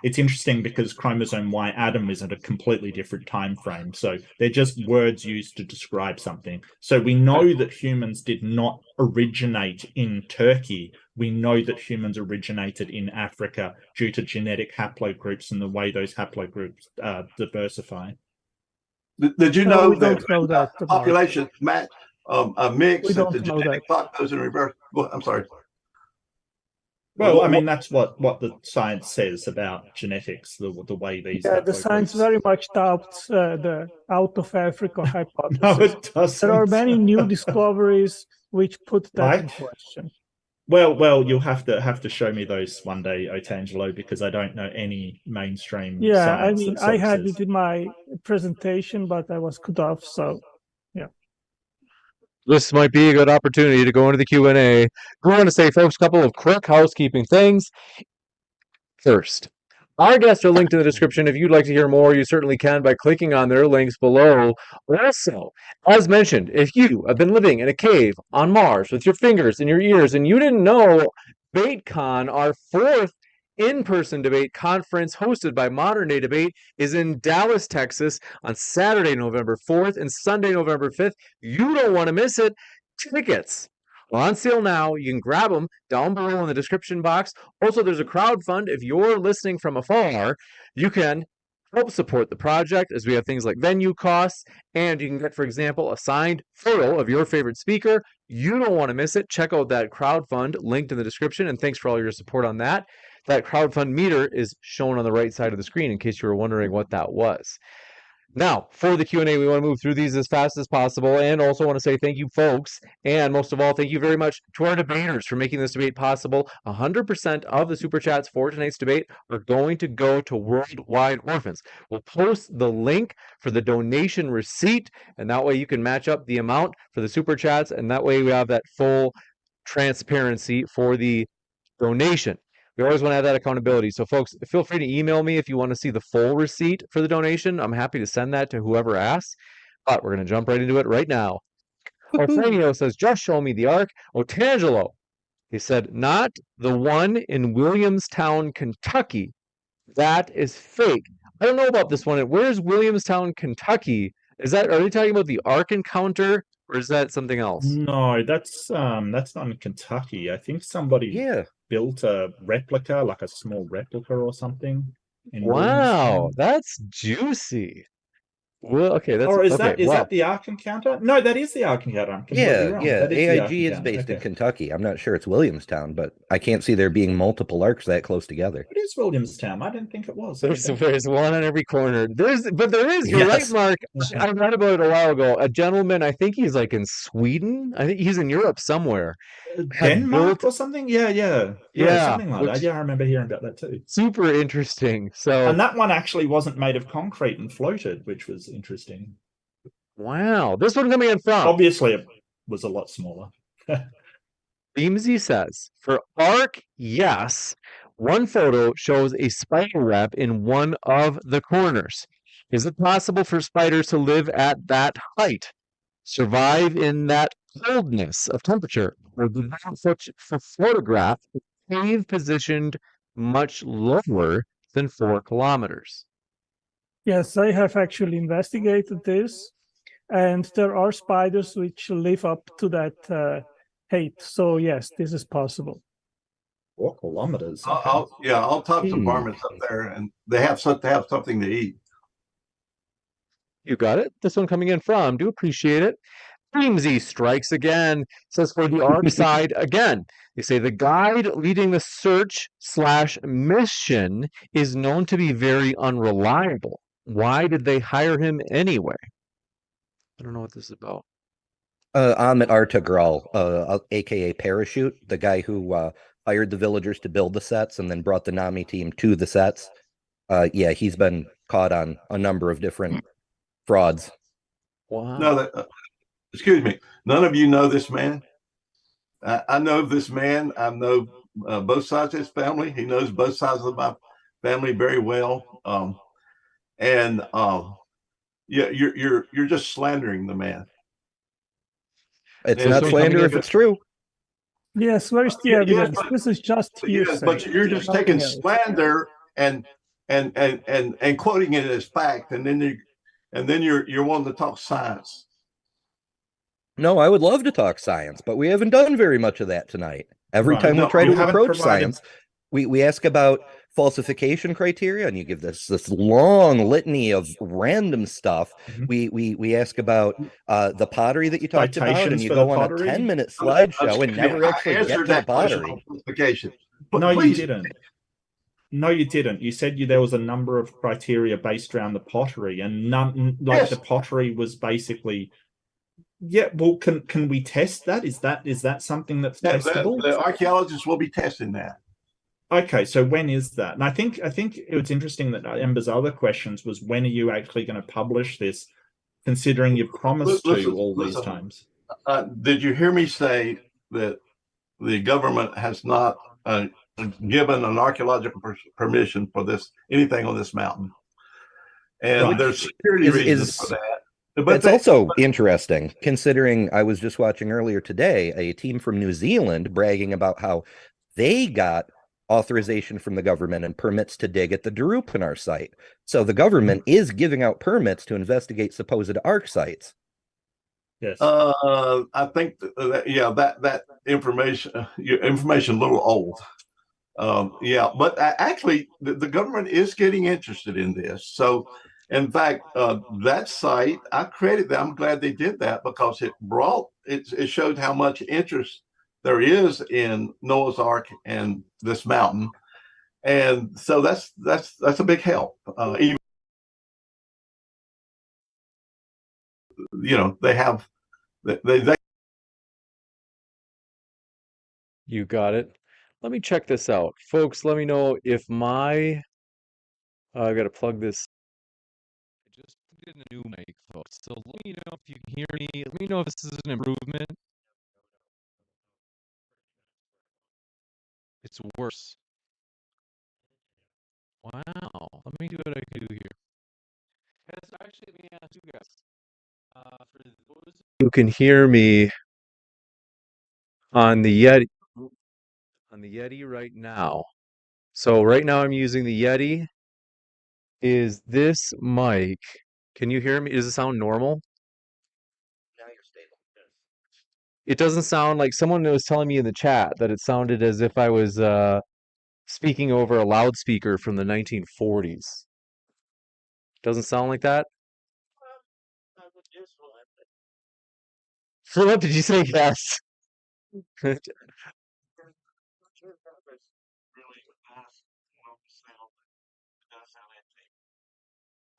Speaker 4: It's interesting because chromosome Y Adam is at a completely different time frame. So they're just words used to describe something. So we know that humans did not originate in Turkey. We know that humans originated in Africa due to genetic haplogroups and the way those haplogroups diversify.
Speaker 3: Did you know
Speaker 2: we don't know that
Speaker 3: the population match a mix that the genetic clock goes in reverse? Well, I'm sorry.
Speaker 4: Well, I mean, that's what the science says about genetics, the way these.
Speaker 2: Yeah, the science very much doubts the out of Africa hypothesis.
Speaker 4: No, it doesn't.
Speaker 2: There are many new discoveries which put that in question.
Speaker 4: Well, you'll have to show me those one day, Otangelo, because I don't know any mainstream.
Speaker 2: Yeah,
Speaker 4: science
Speaker 2: I mean, I had it in my presentation, but I was cut off. So, yeah.
Speaker 1: This might be a good opportunity to go into the Q&A. I want to say, folks, a couple of quick housekeeping things. First, our guests are linked in the description. If you'd like to hear more, you certainly can by clicking on their links below. Also, as mentioned, if you have been living in a cave on Mars with your fingers in your ears and you didn't know, DebateCon, our fourth in-person debate conference hosted by Modern Day Debate, is in Dallas, Texas on Saturday, November 4th and Sunday, November 5th. You don't want to miss it. Tickets are on sale now. You can grab them down below in the description box. Also, there's a crowdfund. If you're listening from afar, you can help support the project as we have things like venue costs, and you can get, for example, a signed photo of your favorite speaker. You don't want to miss it. Check out that crowdfund linked in the description, and thanks for all your support on that. That crowdfund meter is shown on the right side of the screen in case you were wondering what that was. Now, for the Q&A, we want to move through these as fast as possible, and also want to say thank you, folks, and most of all, thank you very much to our debaters for making this debate possible. 100% of the Super Chats for tonight's debate are going to go to Worldwide Orphans. We'll post the link for the donation receipt, and that way you can match up the amount for the Super Chats, and that way we have that full transparency for the donation. We always want to have that accountability. So, folks, feel free to email me if you want to see the full receipt for the donation. I'm happy to send that to whoever asks. But we're going to jump right into it right now. Arsenio says, just show me the ark. Otangelo, he said, not the one in Williamstown, Kentucky. That is fake. I don't know about this one. Where's Williamstown, Kentucky? Are they talking about the ark encounter, or is that something else?
Speaker 4: No, that's not in Kentucky. I think somebody built a replica, like a small replica or something.
Speaker 1: Wow, that's juicy. Well, okay, that's
Speaker 4: Or is
Speaker 1: okay.
Speaker 4: that
Speaker 1: Well,
Speaker 4: the Arc Encounter? No, that is the Arc Encounter. I'm completely wrong.
Speaker 5: Yeah.
Speaker 4: That is the Arc
Speaker 5: AIG is
Speaker 4: Encounter.
Speaker 5: based in
Speaker 4: Okay.
Speaker 5: Kentucky. I'm not sure it's Williamstown, but I can't see there being multiple arcs that close together.
Speaker 4: It is Williamstown. I didn't think it was.
Speaker 1: there's one on every corner. But there is. You're right,
Speaker 5: Yes.
Speaker 1: Mark. I read about it a while ago. A gentleman, I think he's like in Sweden. I think he's in Europe somewhere. Had
Speaker 4: Denmark
Speaker 1: built,
Speaker 4: or something? Yeah, something like that.
Speaker 1: which
Speaker 4: Yeah, I remember hearing about that too.
Speaker 1: super interesting. So,
Speaker 4: And that one actually wasn't made of concrete and floated, which was interesting.
Speaker 1: wow, this one coming in from
Speaker 4: Obviously, it was a lot smaller.
Speaker 1: Beamsy says for Arc, yes. One photo shows a spider web in one of the corners. Is it possible for spiders to live at that height, survive in that coldness of temperature, or do that for photograph a cave positioned much lower than 4 kilometers?
Speaker 2: Yes, I have actually investigated this, and there are spiders which live up to that height. So yes, this is possible.
Speaker 4: 4 kilometers.
Speaker 3: Okay. I'll talk to varmints up there, and they have something to eat.
Speaker 1: You got it. This one coming in from. Do appreciate it. Beamsy strikes again. Says for the Arc side again. They say the guide leading the search/mission is known to be very unreliable. Why did they hire him anyway? I don't know what this is about.
Speaker 5: Ahmet Artagral, aka Parachute, the guy who hired the villagers to build the sets and then brought the Nami team to the sets. Yeah, he's been caught on a number of different frauds.
Speaker 1: Wow.
Speaker 3: No, excuse me. None of you know this man. I know this man. I know both sides of his family. He knows both sides of my family very well. Yeah, you're just slandering the man.
Speaker 5: It's
Speaker 3: And
Speaker 5: not
Speaker 3: so
Speaker 5: slander if it's true.
Speaker 2: Yes, where is the evidence? This is just hearsay.
Speaker 3: But you're just taking slander and quoting it as fact, and then you're wanting to talk science.
Speaker 5: No, I would love to talk science, but we haven't done very much of that tonight. Every time we try to approach science, we ask about falsification criteria, and you give this long litany of random stuff. We ask about the pottery that you talked about, and you go on a 10-minute slideshow and never actually get to the pottery.
Speaker 4: No, you didn't. No, you didn't. You said there was a number of criteria based around the pottery, and none the pottery was basically. Yeah, well, can we test that? Is that something that's testable?
Speaker 3: The archaeologists will be testing that.
Speaker 4: Okay, so when is that? And I think it was interesting that Ember's other questions was, when are you actually going to publish this, considering you've promised these times?
Speaker 3: Did you hear me say that the government has not given an archaeological permission for anything on this mountain? And there's security reasons for that.
Speaker 5: But it's also interesting, considering I was just watching earlier today a team from New Zealand bragging about how they got authorization from the government and permits to dig at the Darupinar site. So the government is giving out permits to investigate supposed Arc sites.
Speaker 4: Yes.
Speaker 3: I think that information a little old. But actually the government is getting interested in this. So in fact, that site, I credit them. I'm glad they did that, because it showed how much interest there is in Noah's Ark and this mountain, and so that's a big help. Even they.
Speaker 1: You got it. Let me check this out, folks. Let me know if I got to plug this. I just plugged in a new mic, folks. So let me know if you can hear me. Let me know if this is an improvement. It's worse. Wow. Let me do what I can do here. Guys, actually, let me ask you guys. For those who can hear me on the Yeti right now. So right now I'm using the Yeti. Is this mic? Can you hear me? Does it sound normal?
Speaker 5: Now you're stable.
Speaker 1: It doesn't sound like, someone was telling me in the chat that it sounded as if I was speaking over a loudspeaker from the 1940s. Doesn't sound like that? Philip, did you say yes?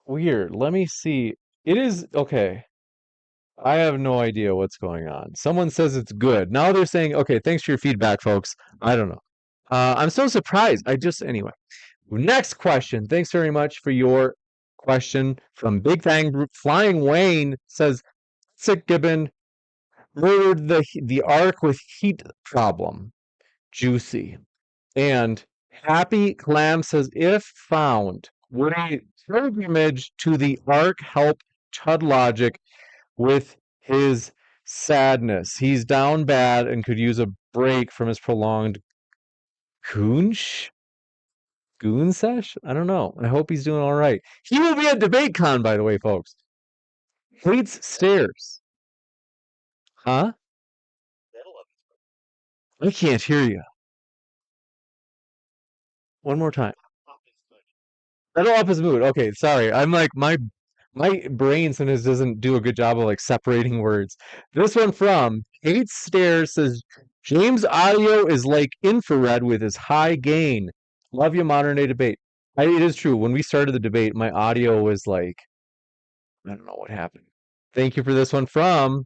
Speaker 1: Weird. Let me see. It is okay. I have no idea what's going on. Someone says it's good. Now they're saying, okay, thanks for your feedback, folks. I don't know. I'm so surprised. Anyway. Next question. Thanks very much for your question from Big Fang Group. Flying Wayne says, Sick Gibbon murdered the arc with heat problem. Juicy. And Happy Clam says, if found, would a pilgrimage to the ark help Chud Logic with his sadness? He's down bad and could use a break from his prolonged goon sesh? I don't know. I hope he's doing all right. He will be at DebateCon, by the way, folks. Hates stairs. Huh? I can't hear you. One more time. That'll up his mood. Okay, sorry. I'm like my brain sometimes doesn't do a good job of like separating words. This one from Hates Stairs says James' audio is like infrared with his high gain. Love you, Modern Day Debate. It is true. When we started the debate, my audio was like, I don't know what happened. Thank you for this one from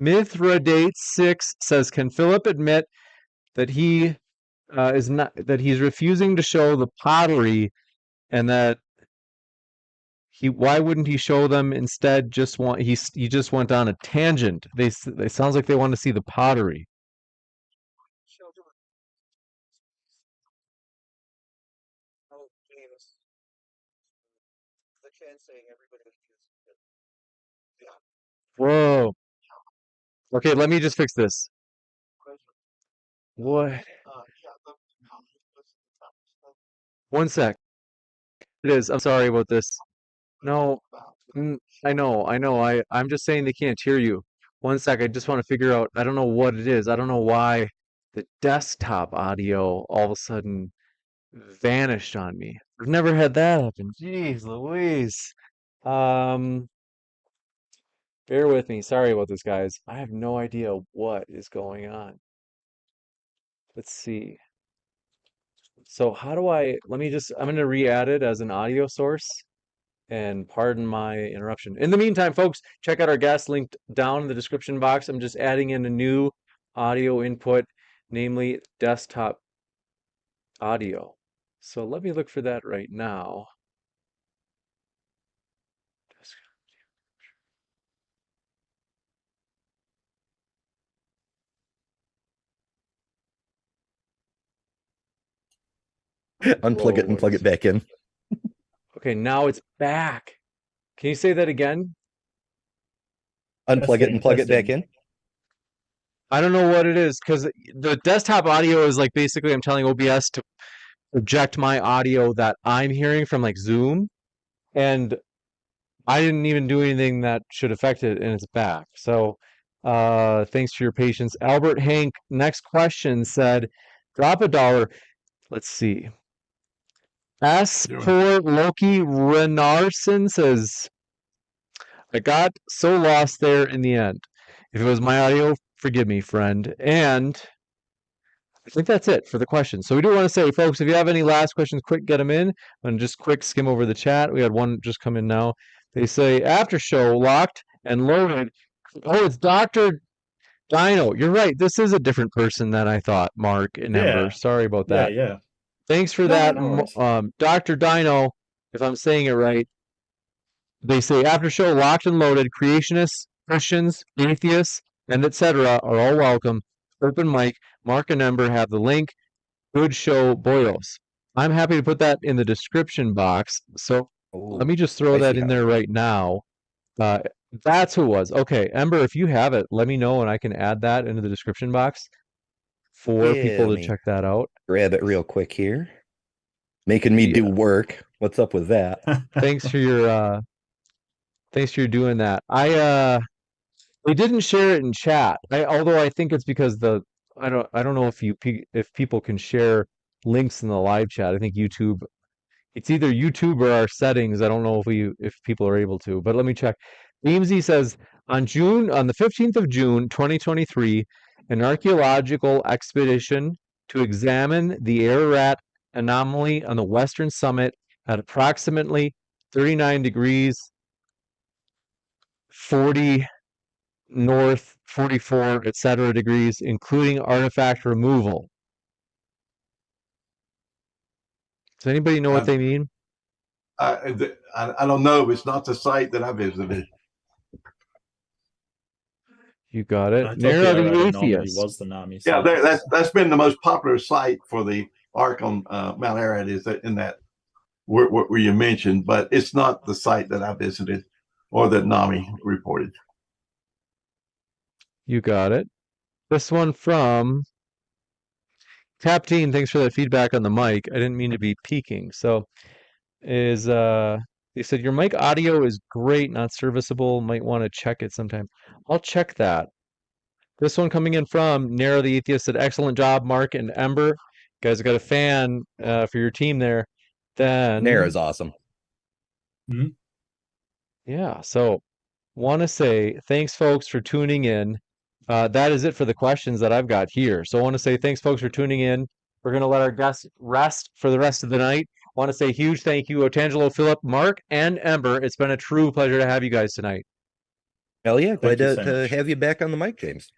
Speaker 1: Mithradate6 says, can Philip admit that he he's refusing to show the pottery, and that why wouldn't he show them instead? He just went on a tangent. They sounds like they want to see the pottery. Whoa. Okay, let me just fix this. What? One sec. It is. I'm sorry about this. No, I know. I'm just saying they can't hear you. One sec. I just want to figure out. I don't know what it is. I don't know why the desktop audio all of a sudden vanished on me. I've never had that happen. Jeez Louise. Bear with me. Sorry about this, guys. I have no idea what is going on. Let's see. So how do I'm going to re-add it as an audio source, and pardon my interruption. In the meantime, folks, check out our guest linked down in the description box. I'm just adding in a new audio input, namely desktop audio. So let me look for that right now.
Speaker 5: Unplug it and plug it back in.
Speaker 1: Okay, now it's back. Can you say that again?
Speaker 5: Unplug it and plug it back in.
Speaker 1: I don't know what it is, because the desktop audio is like basically I'm telling OBS to project my audio that I'm hearing from like Zoom, and I didn't even do anything that should affect it, and it's back. So thanks for your patience. Albert Hank, next question said, drop $1. Let's see. S for Loki Renarson says, I got so lost there in the end. If it was my audio, forgive me, friend. And I think that's it for the questions. So we do want to say, folks, if you have any last questions, quick, get them in. And just quick skim over the chat. We had one just come in now. They say, after show, locked and loaded. Oh, it's Dr. Dino. You're right. This is a different person than I thought, Mark and Ember. Sorry about that.
Speaker 4: Yeah.
Speaker 1: Thanks for that, Dr. Dino, if I'm saying it right. They say, after show, locked and loaded, creationists, Christians, atheists, and etc. are all welcome. Open mic. Mark and Ember have the link. Good show, boyos. I'm happy to put that in the description box. So let me just throw that in there right now. That's who it was. Okay, Ember, if you have it, let me know and I can add that into the description box for people to check that out.
Speaker 5: Grab it real quick here. Making me do work. What's up with that?
Speaker 1: Thanks for doing that. They didn't share it in chat. Although I think it's because I don't know if people can share links in the live chat. I think YouTube It's either YouTube or our settings. I don't know if people are able to, but let me check. Beamsy says on the 15th of June, 2023, an archaeological expedition to examine the Ararat anomaly on the western summit at approximately 39 degrees 40 north, 44, etc. degrees, including artifact removal. Does anybody know what they mean?
Speaker 3: I don't know. It's not the site that I visited.
Speaker 1: You got
Speaker 4: I
Speaker 1: it.
Speaker 4: thought
Speaker 1: Nero
Speaker 4: the
Speaker 1: the
Speaker 4: Ararat anomaly
Speaker 1: Atheist.
Speaker 4: was the Nami
Speaker 3: Yeah,
Speaker 4: site.
Speaker 3: that's been the most popular site for the Ark on Mount Ararat, is that in that where you mentioned, but it's not the site that I visited or that NAMI reported.
Speaker 1: You got it. This one from Tap Team. Thanks for that feedback on the mic. I didn't mean to be peeking. So is they said your mic audio is great, not serviceable. Might want to check it sometime. I'll check that. This one coming in from Nero the Atheist said, excellent job, Mark and Ember. You guys got a fan for your team there. Then
Speaker 5: Nera's awesome.
Speaker 1: yeah, so want to say thanks, folks, for tuning in. That is it for the questions that I've got here. So I want to say thanks, folks, for tuning in. We're going to let our guests rest for the rest of the night. I want to say huge thank you, Otangelo, Phillip, Mark, and Ember. It's been a true pleasure to have you guys tonight.
Speaker 5: Hell yeah. Glad
Speaker 4: you so
Speaker 5: to
Speaker 4: much.
Speaker 5: have you back on the mic, James.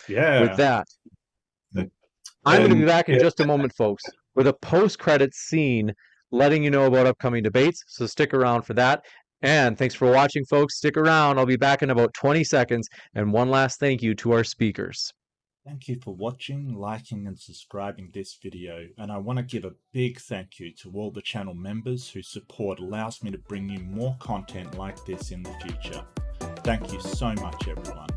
Speaker 4: Yeah.
Speaker 1: With that, I'm going to be back in just a moment, folks, with a post-credits scene letting you know about upcoming debates. So stick around for that. And thanks for watching, folks. Stick around. I'll be back in about 20 seconds. And one last thank you to our speakers.
Speaker 4: Thank you for watching, liking, and subscribing this video. And I want to give a big thank you to all the channel members whose support allows me to bring you more content like this in the future. Thank you so much, everyone.